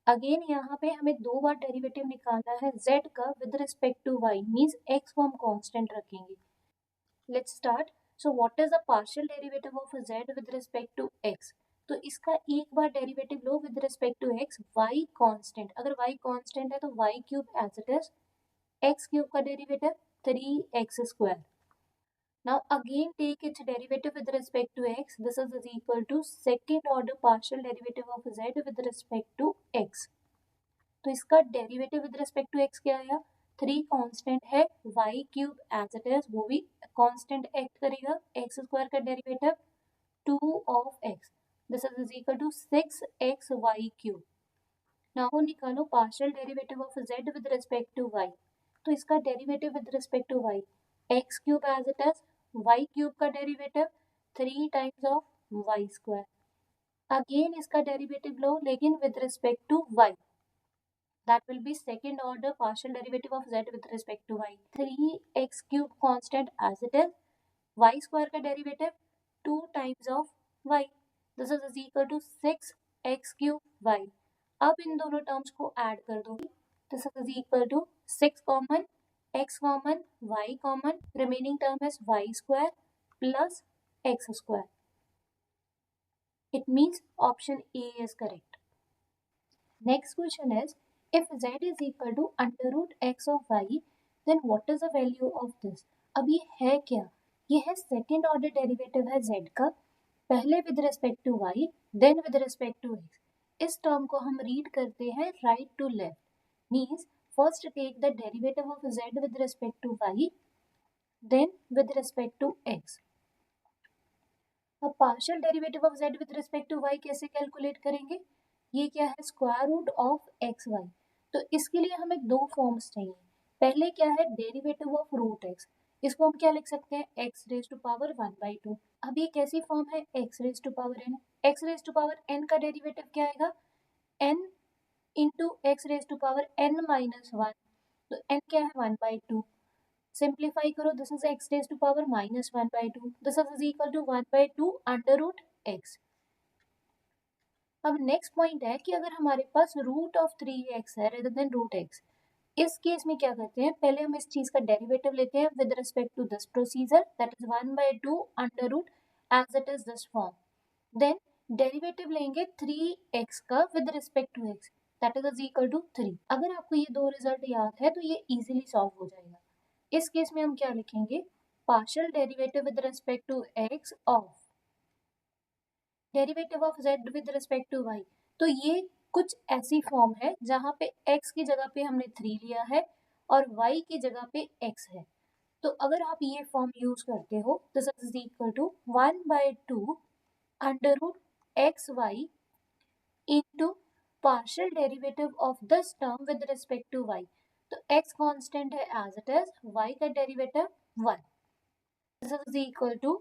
अगेन यहाँ पे हमें 2 बार डेरिवेटिव निकालना है z का with respect to y, means x को हम कांस्टेंट रखेंगे। Let's start. So what is the partial derivative of z with respect to x? तो इसका एक बार डेरिवेटिव लो with respect to x, y constant. अगर y कांस्टेंट है तो y cube as it is, x cube का derivative 3x square. Now again take its derivative with respect to x. This is equal to second order partial derivative of z with respect to x. तो इसका derivative with respect to x क्या आया? 3 कांस्टेंट है, y cube as it is, वो भी कांस्टेंट एक्ट करेगा, x स्क्वायर का derivative 2 of x, this is equal to 6xy cube. Now निकालो partial derivative of z with respect to y। तो इसका derivative with respect to y x cube as it is, y cube का derivative 3 times of y square. Again इसका डेरिवेटिव लो लेकिन with respect to y, that will be second order partial derivative of z with respect to y, 3x cube constant as it is, y square का derivative 2 times of y, this is equal to 6x cube y। अब इन दोनों टर्म्स को ऐड कर दो, this is equal to 6 common, x common, y common, remaining term is y square plus x square. It means option A is correct. Next question is, if z is equal to under root x of y, then what is the value of this? अब ये है क्या? ये है सेकेंड ऑर्डर डेरिवेटिव है z का, पहले with respect to y, then with respect to x। इस टर्म को हम रीड करते हैं right to left, means first take the derivative of z with respect to y, then with respect to x। अब partial derivative of z with respect to y कैसे कैलकुलेट करेंगे? ये क्या है? Square root of x y. तो इसके लिए हमें दो फॉर्म्स चाहिए। पहले क्या है? Derivative of root x. इसको हम क्या लिख सकते हैं? X raise to power 1/2। अब ये कैसी फॉर्म है? X raise to power n. X raise to power n का डेरिवेटिव क्या आएगा? N into x raise to power n minus one. तो एन क्या है? 1/2। सिंप्लीफाई करो, this is x raise to power minus 1/2, this is equal to 1/2 under root x. अब नेक्स्ट पॉइंट है कि अगर हमारे पास रूट ऑफ 3x है रेदर देन रूट एक्स, इस केस में क्या करते हैं? पहले हम इस चीज का डेरिवेटिव लेते हैं with respect to this procedure, that is 1/2 under root as it is this form. Then derivative लेंगे 3x का with respect to x, that is equal to 3। अगर आपको ये दो रिजल्ट याद है तो ये इजीली सॉल्व हो जाएगा। इस केस में हम क्या लिखेंगे? Partial derivative with respect to x of derivative of z with respect to y। तो ये कुछ ऐसी फॉर्म है जहां पे x की जगह पे हमने 3 लिया है और y की जगह पे x है। तो अगर आप ये फॉर्म यूज करते हो, this is equal to 1/2 under root x y into partial derivative of this term with respect to y। तो x कांस्टेंट है एज इट इज, y का derivative 1। This is equal to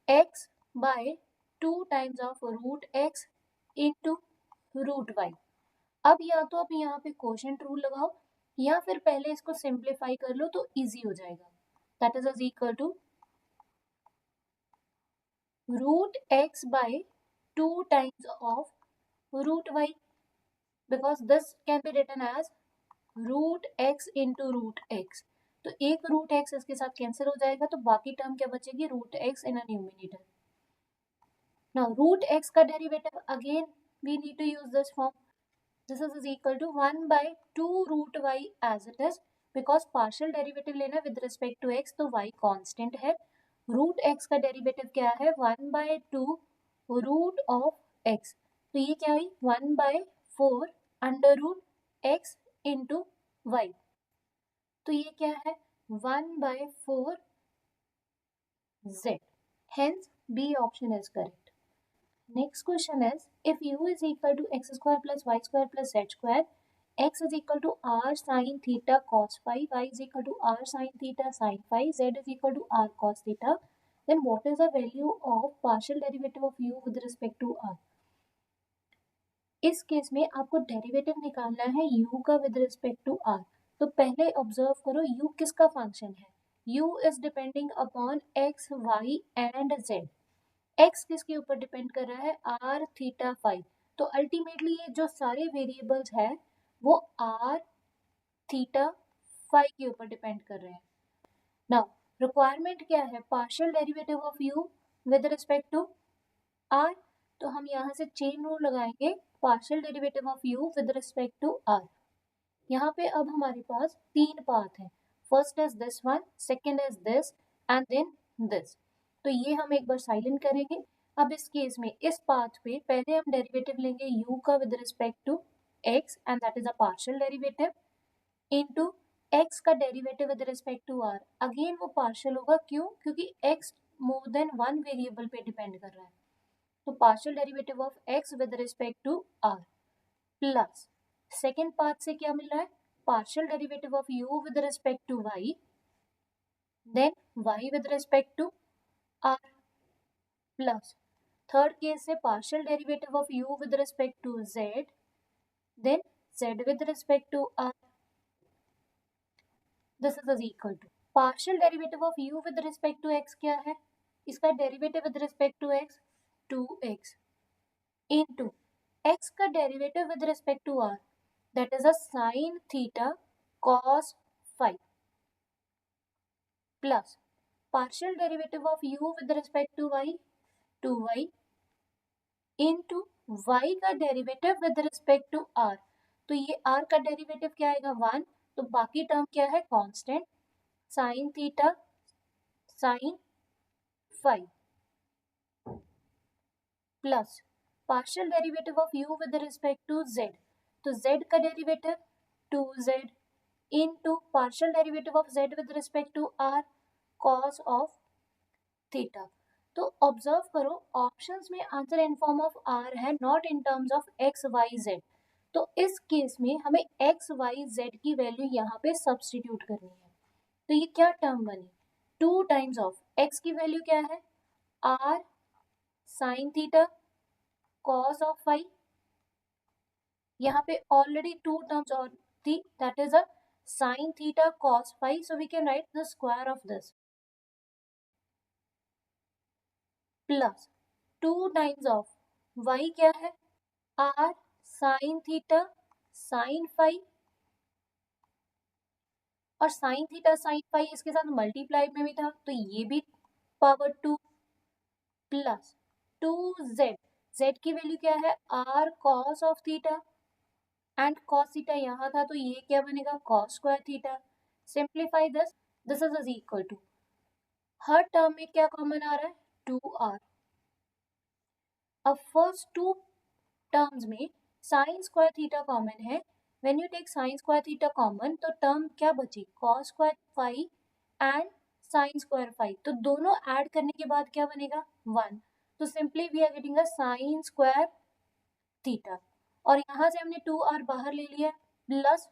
x by 2 times of root x into root y। अब या तो आप यहाँ पे कोशेंट रूल लगाओ या फिर पहले इसको सिंप्लीफाई कर लो तो इजी हो जाएगा। That is equal to root x by 2 times of root y, because this can be written as root x into root x। तो एक रूट x इसके साथ कैंसिल हो जाएगा, तो बाकी टर्म क्या बचेगी? Root x in a numerator. Now root x का derivative again we need to use this form, this is equal to 1/2 root y as it is, because partial derivative लेना with respect to x तो y कांस्टेंट है। रूट x का डेरिवेटिव क्या है? 1/2 रूट ऑफ x। तो ये क्या हुई? 1/4 under root x into y। तो ये क्या है? 1/4 z। Hence B option is correct. Next question is, if u is equal to x square plus y square plus z square, x is equal to r sin theta cos phi, y is equal to r sin theta sin phi, z is equal to r cos theta, then what is the value of partial derivative of u with respect to r? इस केस में आपको डेरिवेटिव निकालना है u का विद रिस्पेक्ट टू r। तो पहले ऑब्जर्व करो u किसका फंक्शन है? u is depending upon x, y and z। x किसके ऊपर डिपेंड कर रहा है? r theta phi. तो अल्टीमेटली ये जो सारे वेरिएबल्स है वो r थीटा फाई के ऊपर डिपेंड कर रहे हैं। नाउ रिक्वायरमेंट क्या है? Partial derivative of u with respect to r। तो हम यहाँ से चेन रूल लगाएंगे, partial derivative of u with respect to r। यहाँ पे अब हमारे पास तीन पाथ है, first is this one, second is this and then this. तो ये हम एक बार साइलेंट करेंगे। अब इस केस में इस पाथ पे पहले हम डेरिवेटिव लेंगे u का with respect to x and that is a partial derivative into x का derivative with respect to r। Again वो पार्शियल होगा, क्यों? क्योंकि x more than one variable पे डिपेंड कर रहा है। तो partial derivative of x with respect to r plus second part से क्या मिल रहा है? Partial derivative of u with respect to y, then y with respect to r plus third case से partial derivative of u with respect to z, then z with respect to r। This is equal to partial derivative of u with respect to x क्या है? इसका derivative with respect to x 2x into x का derivative with respect to r, that is a sin theta cos phi, plus partial derivative of u with respect to y 2y into y का derivative with respect to r। तो ये r का डेरिवेटिव क्या आएगा? 1। तो बाकी टर्म क्या है? Constant, sin theta sin phi plus partial derivative of u with respect to z। तो z का derivative 2z into partial derivative of z with respect to r cos of theta। तो ऑब्जर्व करो, ऑप्शंस में answer in form of r है, not in terms of x y z. तो इस केस में हमें एक्स वाई जेड की वैल्यू यहाँ पे सब्स्टिट्यूट करनी है। तो ये क्या टर्म बनी, 2 टाइम्स ऑफ एक्स की वैल्यू क्या है, r sine theta cos of phi, यहाँ पे ऑलरेडी 2 टर्म्स और थी, that is a sine theta cos phi, so we can write the square of this plus 2 times of y क्या है, r sine theta sine phi, और साइन थीटा साइन फाई इसके साथ मल्टीप्लाई में भी था, तो ये भी पावर 2 प्लस 2z, z की वैल्यू क्या है, r cos of theta and cos theta यहाँ था, तो ये क्या बनेगा, cos square theta. Simplify this is equal to, हर टर्म में क्या कॉमन आ रहा है, 2r। अब फर्स्ट 2 टर्म्स में साइन स्क्वायर थीटा कॉमन है, when you take sine square theta common तो टर्म क्या बची, cos square phi and sine square phi, तो दोनों ऐड करने के बाद क्या बनेगा, 1। तो simply we are getting a sine square theta, और यहाँ से हमने 2r बाहर ले लिया प्लस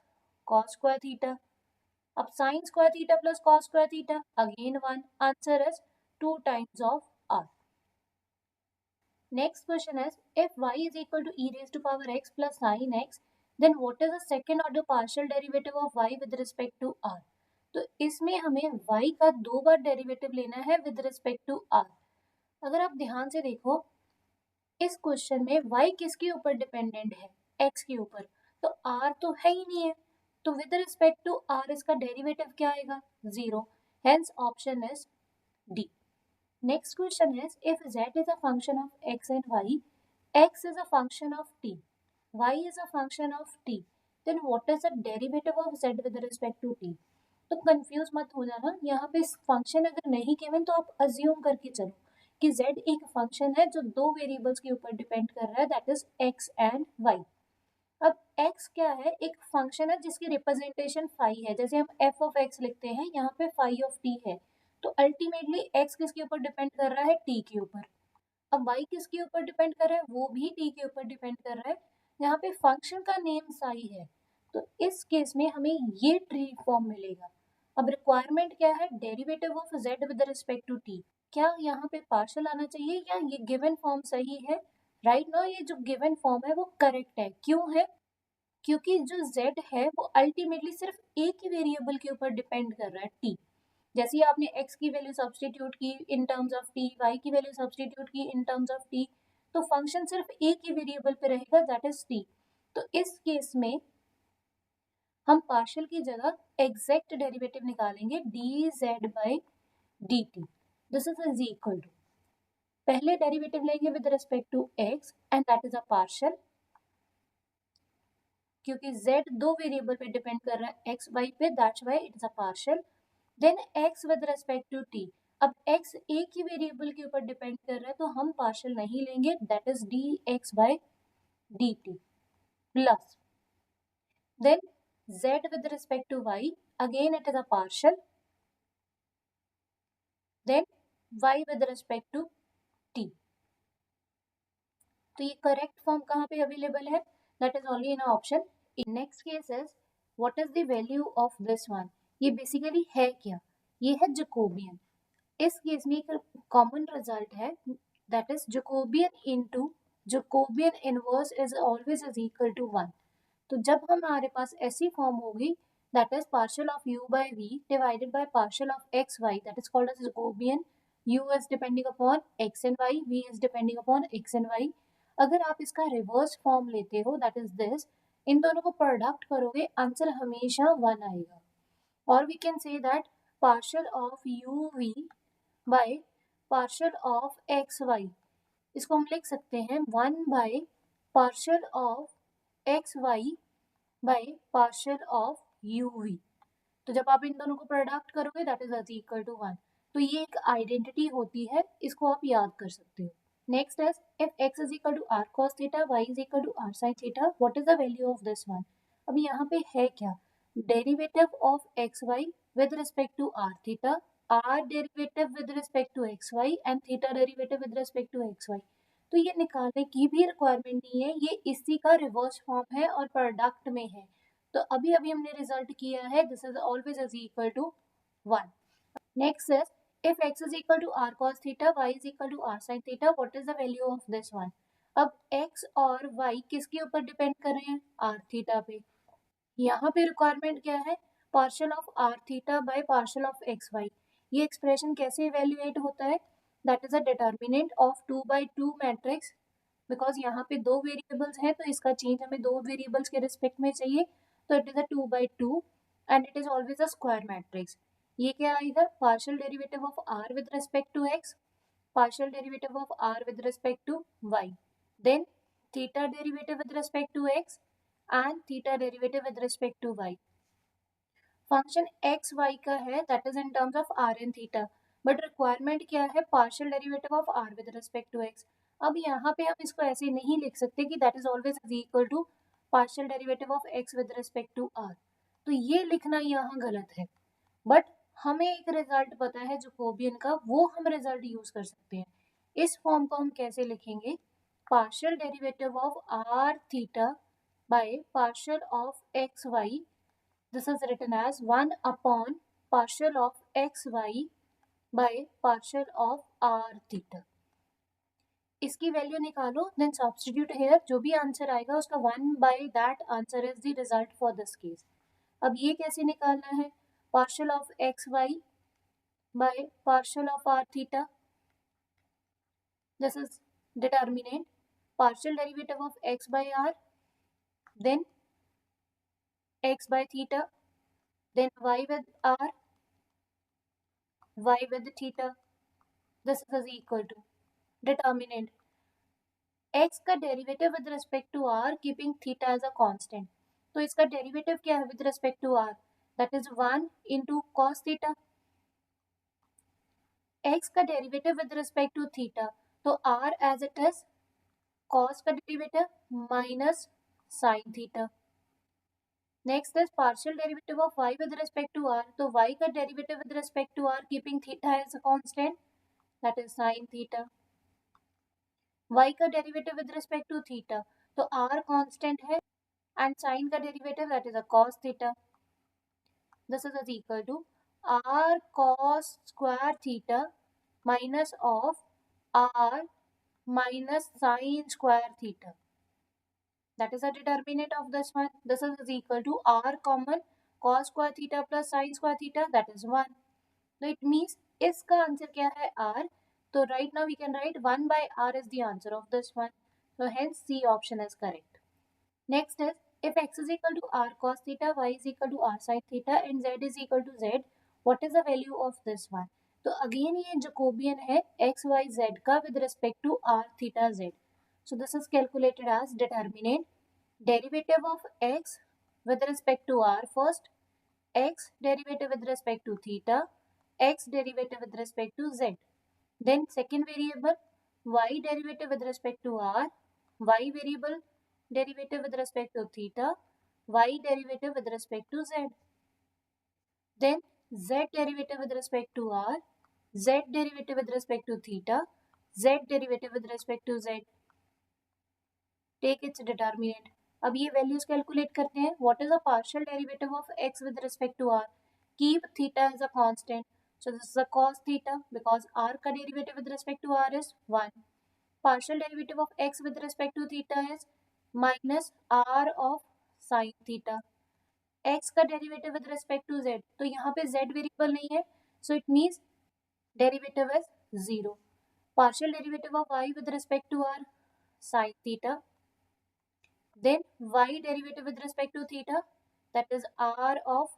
cos स्क्वायर थीटा। अब sine square theta plus cos square theta again 1, answer is 2 times of r। Next question is, if y is equal to e raised to power x plus sin x, then what is the second order partial derivative of y with respect to r? तो इसमें हमें y का 2 बार डेरिवेटिव लेना है विद रिस्पेक्ट टू r। अगर आप ध्यान से देखो, इस क्वेश्चन में y किसके ऊपर डिपेंडेंट है, x के ऊपर, तो r तो है ही नहीं है, तो विद रिस्पेक्ट टू r इसका डेरिवेटिव क्या आएगा, 0, hence option is D. Next question is, if z is a function of x and y, x is a function of t, y is a function of t, then what is the derivative of z with respect to t? तो कंफ्यूज मत हो जाना, यहाँ पे फंक्शन अगर नहीं गिवन तो आप अज्यूम करके चलो कि z एक फंक्शन है जो 2 वेरिएबल्स के ऊपर डिपेंड कर रहा है, that is x and y। अब x क्या है, एक फंक्शन है जिसकी रिप्रेजेंटेशन फाई है, जैसे हम f ऑफ x लिखते हैं, यहाँ पे फाई ऑफ t है, तो अल्टीमेटली x किसके ऊपर डिपेंड कर रहा है, t के ऊपर। अब y किसके ऊपर डिपेंड कर रहा है, वो भी t के ऊपर डिपेंड कर रहा है। यहाँ पे फंक्शन का नेम साई है, तो इस केस में हमें ये ट्री फॉर्म मिलेगा। अब रिक्वायरमेंट क्या है, derivative of z with respect to t। क्या यहाँ पे पार्शियल आना चाहिए या ये गिवन फॉर्म सही है, राइट नाउ ये जो गिवन फॉर्म है वो करेक्ट है, क्यों है, क्योंकि जो z है वो अल्टीमेटली सिर्फ एक ही वेरिएबल के ऊपर डिपेंड कर रहा है, t। जैसे आपने x की वैल्यू सब्स्टिट्यूट की इन टर्म्स ऑफ t, y की वैल्यू सब्स्टिट्यूट की इन टर्म्स ऑफ t, तो फंक्शन सिर्फ एक ही वेरिएबल पे रहेगा, दैट इज t। तो इस केस में हम पार्शियल की जगह एग्जैक्ट डेरिवेटिव निकालेंगे, dz by dt, this is equal to, पहले डेरिवेटिव लेंगे with respect to x and that is a partial, क्योंकि z 2 वेरिएबल पे डिपेंड कर रहा है x y पे, that's why it is a partial. Then x with respect to t, अब x एक ही वेरिएबल के ऊपर डिपेंड कर रहा है तो हम पार्शियल नहीं लेंगे, that is dx by dt plus then z with respect to y, again it is a partial, then y with respect to t। तो ये करेक्ट फॉर्म कहाँ पे अवेलेबल है, that is only in option. Next case is, what is the value of this one, ये बेसिकली है क्या, ये है जैकोबियन। इस केस में एक कॉमन रिजल्ट है, that is Jacobian into Jacobian inverse is always is equal to 1। तो जब हमारे पास ऐसी फॉर्म होगी, that is partial of u by v divided by partial of x y, that is called as Jacobian, u is depending upon x and y, v is depending upon x and y। अगर आप इसका रिवर्स फॉर्म लेते हो, दैट इज दिस, इन दोनों को प्रोडक्ट करोगे, आंसर हमेशा 1 आएगा। और we can say that partial of u v by partial of x y, इसको हम लिख सकते हैं 1 by partial of x y by partial of u v. तो जब आप इन दोनों को प्रोडक्ट करोगे, दैट इज इक्वल टू 1। तो ये एक आइडेंटिटी होती है, इसको आप याद कर सकते हो। Next is, if x is equal to r cos theta, y is equal to r sin theta, what is the value of this one. अब यहाँ पे है क्या, derivative of x y with respect to r theta r derivative with respect to x y and theta derivative with respect to x y. तो ये निकालने की भी रिक्वायरमेंट नहीं है, ये इसी का रिवर्स फॉर्म है और प्रोडक्ट में है। तो अभी अभी हमने रिजल्ट किया है, this is always is equal to 1। Next is if x is equal to r cos theta, y is equal to r sin theta, what is the value of this one? अब x और y किसके ऊपर डिपेंड कर रहे हैं? r थीटा पे। यहाँ पे रिक्वायरमेंट क्या है? Partial of r theta by partial of x y. ये एक्सप्रेशन कैसे इवेल्युएट होता है? That is a determinant of 2/2 matrix. Because यहाँ पे दो वेरिएबल्स हैं तो इसका चेंज हमें दो वेरिएबल्स के रिस्पेक्ट में चाहिए, तो it is a 2/2 and it is always a square matrix. ये क्या आएगा? Partial derivative of r with respect to x, partial derivative of r with respect to y, then theta derivative with respect to x and theta derivative with respect to y। Function x y का है that is in terms of r and theta, but requirement क्या है? Partial derivative of r with respect to x. अब यहाँ पे हम इसको ऐसे नहीं लिख सकते कि that is always is equal to partial derivative of x with respect to r, तो ये लिखना यहाँ गलत है। बट हमें एक रिजल्ट पता है जकोबियन का, वो हम रिजल्ट यूज कर सकते हैं। इस फॉर्म को हम कैसे लिखेंगे? Partial derivative of r theta by partial of x y, this is written as 1 upon partial of xy by partial of r theta। इसकी वैल्यू निकालो, देन सब्स्टिट्यूट हियर, जो भी आंसर आएगा उसका 1 by that answer is the result for this case. अब ये कैसे निकालना है? Partial of x y by partial of r theta, this is determinant partial derivative of x by r, then x by theta, then y with r, y with theta, this is equal to determinant x का derivative with respect to r keeping theta as a constant. तो इसका डेरिवेटिव क्या है with respect to r? That is 1 into cos theta. x का derivative with respect to theta, तो r as it is cos का derivative minus sine theta. Next is partial derivative of y with respect to r, तो y का derivative with respect to r keeping theta as a constant, that is sine theta. y का derivative with respect to theta, तो r कांस्टेंट है एंड साइन का derivative that is a cos theta, this is equal to r cos square theta minus of r minus sin square theta, that is a determinant of this one, this is equal to r common cos square theta plus sin square theta, that is 1। so it means इसका आंसर क्या है? r, तो right now we can write 1 by r is the answer of this one, so hence C option is correct। next is if x is equal to r cos theta, y is equal to r sin theta and z is equal to z, what is the value of this one? तो अगेन ये जकोबियन है एक्स वाई जेड का with respect to r theta z. So this is calculated as determinant derivative of x with respect to r first, x derivative with respect to theta, x derivative with respect to z, then second variable y derivative with respect to r, y variable derivative with respect to theta, y derivative with respect to z, then z derivative with respect to r, z derivative with respect to theta, z derivative with respect to z, take its determinant। अब ये वैल्यूज कैलकुलेट करते हैं। What is a partial derivative of x with respect to r? Keep theta as a constant, so this is a cos theta because r का derivative with respect to r is 1। partial derivative of x with respect to theta is minus r of sine theta, x का derivative with respect to z, तो यहाँ पे z वेरिएबल नहीं है, so it means derivative is 0। Partial derivative of y with respect to r sine theta, then y derivative with respect to theta that is r of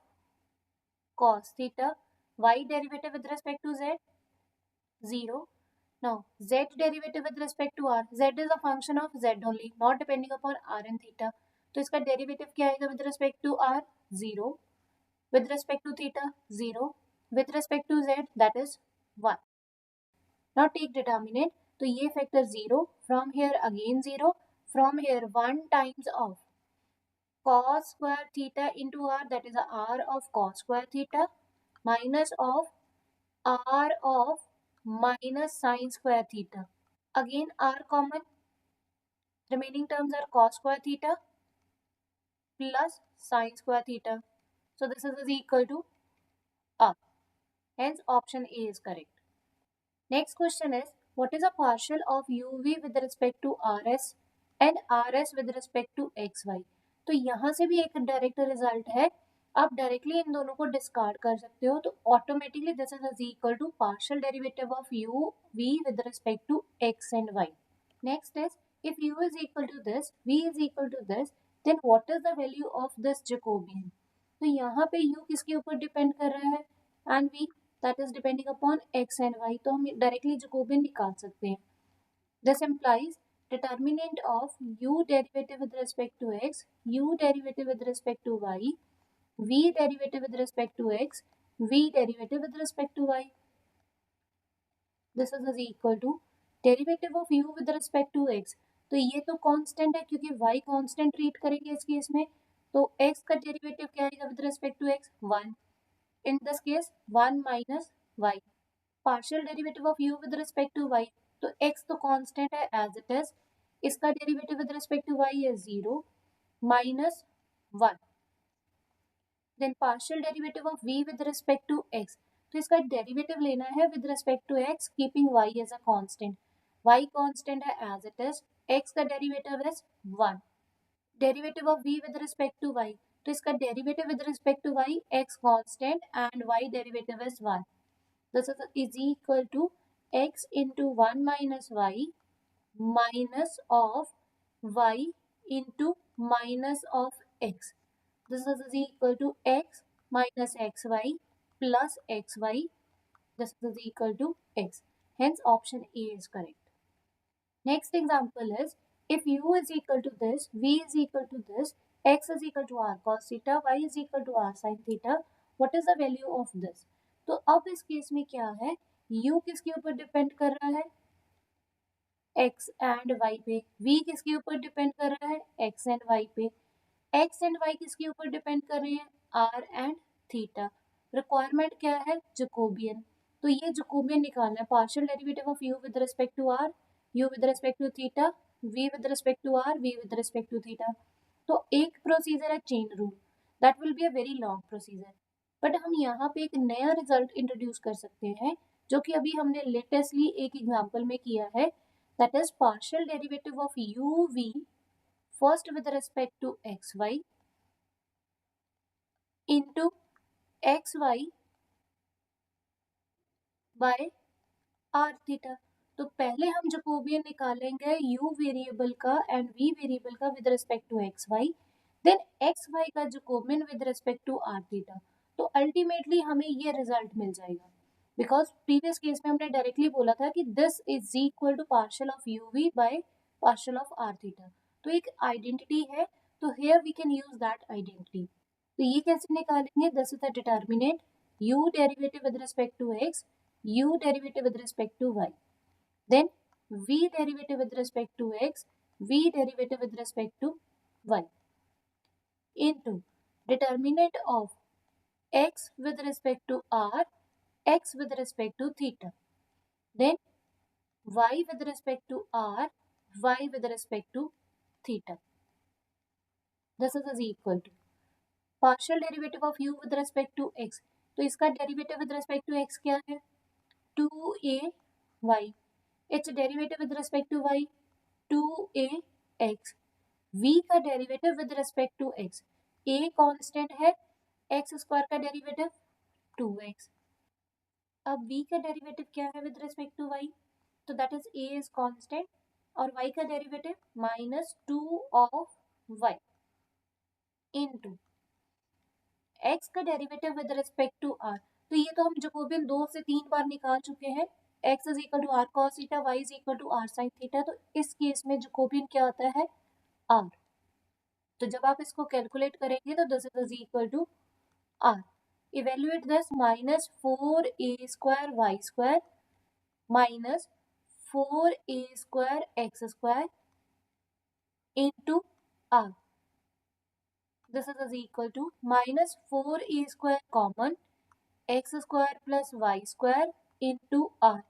cos theta, y derivative with respect to z 0। Now z derivative with respect to r, z is a function of z only, not depending upon r and theta, तो इसका डेरिवेटिव क्या आएगा with respect to r? 0, with respect to theta 0, with respect to z that is 1। Now take determinant, तो ये factor 0, from here again 0, from here 1 times of cos square theta into r, that is a r of cos square theta minus of r of minus sine square theta. Again r common, remaining terms are cos square theta plus sine square theta. So this is equal to r. Hence option A is correct. Next question is, what is a partial of uv with respect to rs and rs with respect to xy? तो यहाँ से भी एक डायरेक्ट रिजल्ट है, आप डायरेक्टली इन दोनों को डिस्कार्ड कर सकते हो, तो automatically this is equal to partial derivative of u v with respect to x and y. Next is, if u is equal to this, v is equal to this, then what is the value of this Jacobian? तो यहाँ पे u किसके ऊपर डिपेंड कर रहा है, and v that is depending upon x and y, तो हम डायरेक्टली Jacobian निकाल सकते हैं. This implies determinant of u derivative with respect to x, u derivative with respect to y, v derivative with respect to x, v derivative with respect to y. This is equal to derivative of u with respect to x. तो ये तो कांस्टेंट है क्योंकि y कांस्टेंट ट्रीट करेंगे इस केस में, तो x का डेरिवेटिव क्या आएगा with respect to x? 1. In this case 1 minus y. Partial derivative of u with respect to y, तो x तो कांस्टेंट है as it is, इसका derivative with respect to y is 0 minus 1. Then partial derivative of v with respect to x, तो इसका डेरिवेटिव लेना है with respect to x keeping y as a constant. y constant है as it is, x का derivative is 1. Derivative of v with respect to y, तो इसका derivative with respect to y x constant and y derivative is 1. This is equal to x into 1 minus y minus of y into minus of x. This is equal to x minus xy plus xy. This is equal to x. Hence option A is correct. Next example is, if u is equal to this, v is equal to this, x is equal to r cos theta, y is equal to r sin theta, what is the value of this? तो अब इस केस में क्या है, u किसके ऊपर डिपेंड कर रहा है? x एंड y पे. v किसके ऊपर डिपेंड कर रहा है? x एंड y पे. x एंड y किसके ऊपर डिपेंड कर रही है? r and theta. रिक्वायरमेंट क्या है? जकोबियन. तो ये जकोबियन निकालना है. Partial derivative of u with respect to r, u with respect to theta, v with respect to r, v with respect to theta. तो एक प्रोसीजर है chain rule, that will be a very long procedure, but हम यहाँ पे एक नया रिजल्ट इंट्रोड्यूस कर सकते हैं जो कि अभी हमने लेटेस्टली एक एग्जांपल में किया है, that is partial derivative of u v first with respect to x y into x y by r theta. तो पहले हम जकोबियन निकालेंगे u वेरिएबल का एंड v वेरिएबल का with respect to x y, then x y का Jacobian with respect to r theta. तो अल्टीमेटली हमें ये रिजल्ट मिल जाएगा, बिकॉज प्रीवियस केस में हमने डायरेक्टली बोला था कि this is equal to partial of u v by partial of r theta. तो एक आइडेंटिटी है, तो here we can use that identity. तो ये कैसे निकालेंगे? This is the determinant u derivative with respect to x, u derivative with respect to y, then v derivative with respect to x, v derivative with respect to y into determinant of x with respect to r, x with respect to theta, then y with respect to r, y with respect to theta. This is equal to partial derivative of u with respect to x, तो इसका derivative with respect to x क्या है? 2ay. its derivative with respect to y 2ax. v का derivative with respect to x, a constant है, x स्क्वायर का डेरिवेटिव 2x. अब v का डेरिवेटिव क्या है विद रिस्पेक्ट टू y? तो that is a is constant और y का derivative -2 of y into x का derivative with respect to r. तो ये तो हम जकोबियन 2 से 3 बार निकाल चुके हैं. x is equal to r cos theta, y is equal to r sine theta. तो इस केस में जकोबियन क्या होता है? r. तो जब आप इसको कैलकुलेट करेंगे तो this is equal to r. Evaluate this -4a square y square minus 4a square x square into r. This is equal to -4a square common x square plus Y square into r.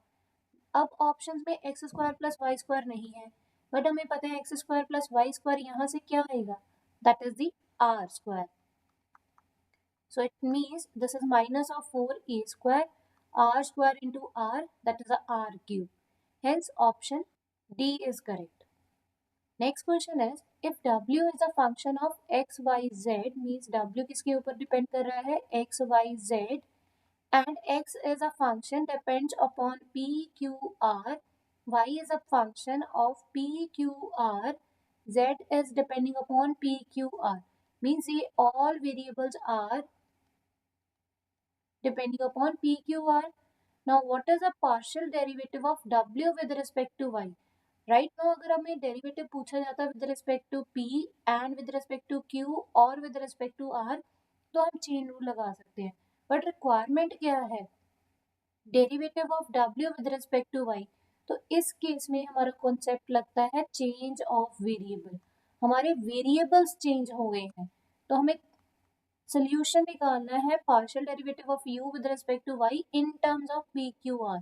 अब ऑप्शंस में x square plus Y square नहीं है, बट हमें पता है x square plus Y square यहाँ से क्या आएगा, that is the r square. So it means this is minus of 4a square r square into r, that is a r cube. Hence option D is correct. Next question is, if w is a function of x, y, z, means w किसके ऊपर depend कर रहा है, x, y, z, and x is a function depends upon p, q, r, y is a function of p, q, r, z is depending upon p, q, r, means ये all variables are depending upon p, q, r. Now what is the partial derivative of w with respect to y? Right now अगर हमें डेरिवेटिव पूछा जाता है with respect to p and with respect to q और विद रिस्पेक्ट टू r, तो हम चेन रूल लगा सकते हैं, बट रिक्वायरमेंट क्या है, derivative of w with respect to y. तो इस केस में हमारा कॉन्सेप्ट लगता है चेंज ऑफ वेरिएबल. हमारे वेरिएबल्स चेंज हो गए हैं, तो हमें सोल्यूशन निकालना है partial derivative of u with respect to y in terms of p, q, r.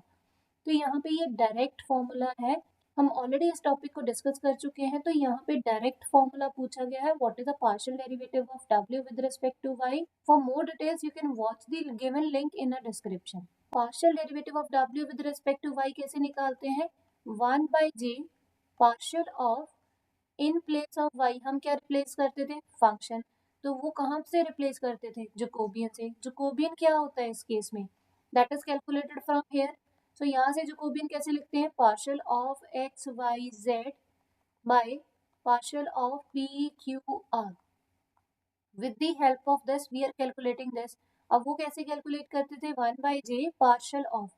तो यहाँ पे ये डायरेक्ट फॉर्मूला है, हम ऑलरेडी इस टॉपिक को डिस्कस कर चुके हैं. तो यहाँ पे डायरेक्ट फॉर्मूला पूछा गया है, what is the partial derivative of w with respect to y. For more details you can watch the given link in a description. Partial derivative of w with respect to y कैसे निकालते हैं, 1/j partial of, in place of y हम क्या रिप्लेस करते थे, फंक्शन. तो वो कहाँ से रिप्लेस करते थे, जकोबियन से. जकोबियन क्या होता है इस केस में, that is calculated from here. So यहाँ से जकोबियन कैसे लिखते हैं, partial of x y z by partial of p q r. With the help of this we are calculating this. अब वो कैसे कैलकुलेट करते थे, 1/j पार्शियल ऑफ,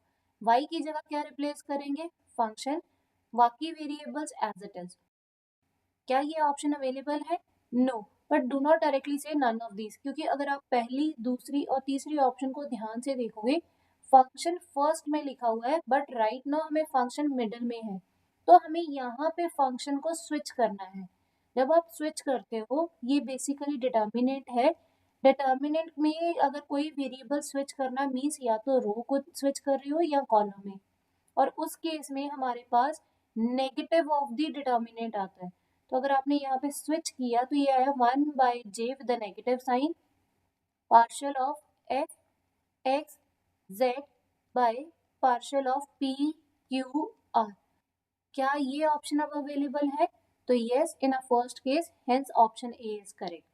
y की जगह क्या रिप्लेस करेंगे, फंक्शन, बाकी वेरिएबल्स एज इट इज. क्या ये ऑप्शन अवेलेबल है, no, but do not directly से नन ऑफ दीज, क्योंकि अगर आप पहली, दूसरी और तीसरी ऑप्शन को ध्यान से देखोगे, फंक्शन फर्स्ट में लिखा हुआ है, बट राइट नाउ हमें फंक्शन मिडिल में है. तो हमें यहाँ पे फंक्शन को स्विच करना है. जब आप स्विच करते हो, ये बेसिकली डिटर्मिनेंट है. डिटर्मिनेंट में अगर कोई वेरिएबल स्विच करना मीन्स या तो रो को स्विच कर रही हो या कॉलम में, और उस केस में हमारे पास नेगेटिव ऑफ द डिटर्मिनेंट आता है. तो अगर आपने यहाँ पे स्विच किया तो ये आया 1/j with the negative sine partial of f x z by partial of p q r. क्या ये ऑप्शन अब अवेलेबल है, तो yes in a first case, hence option A is correct.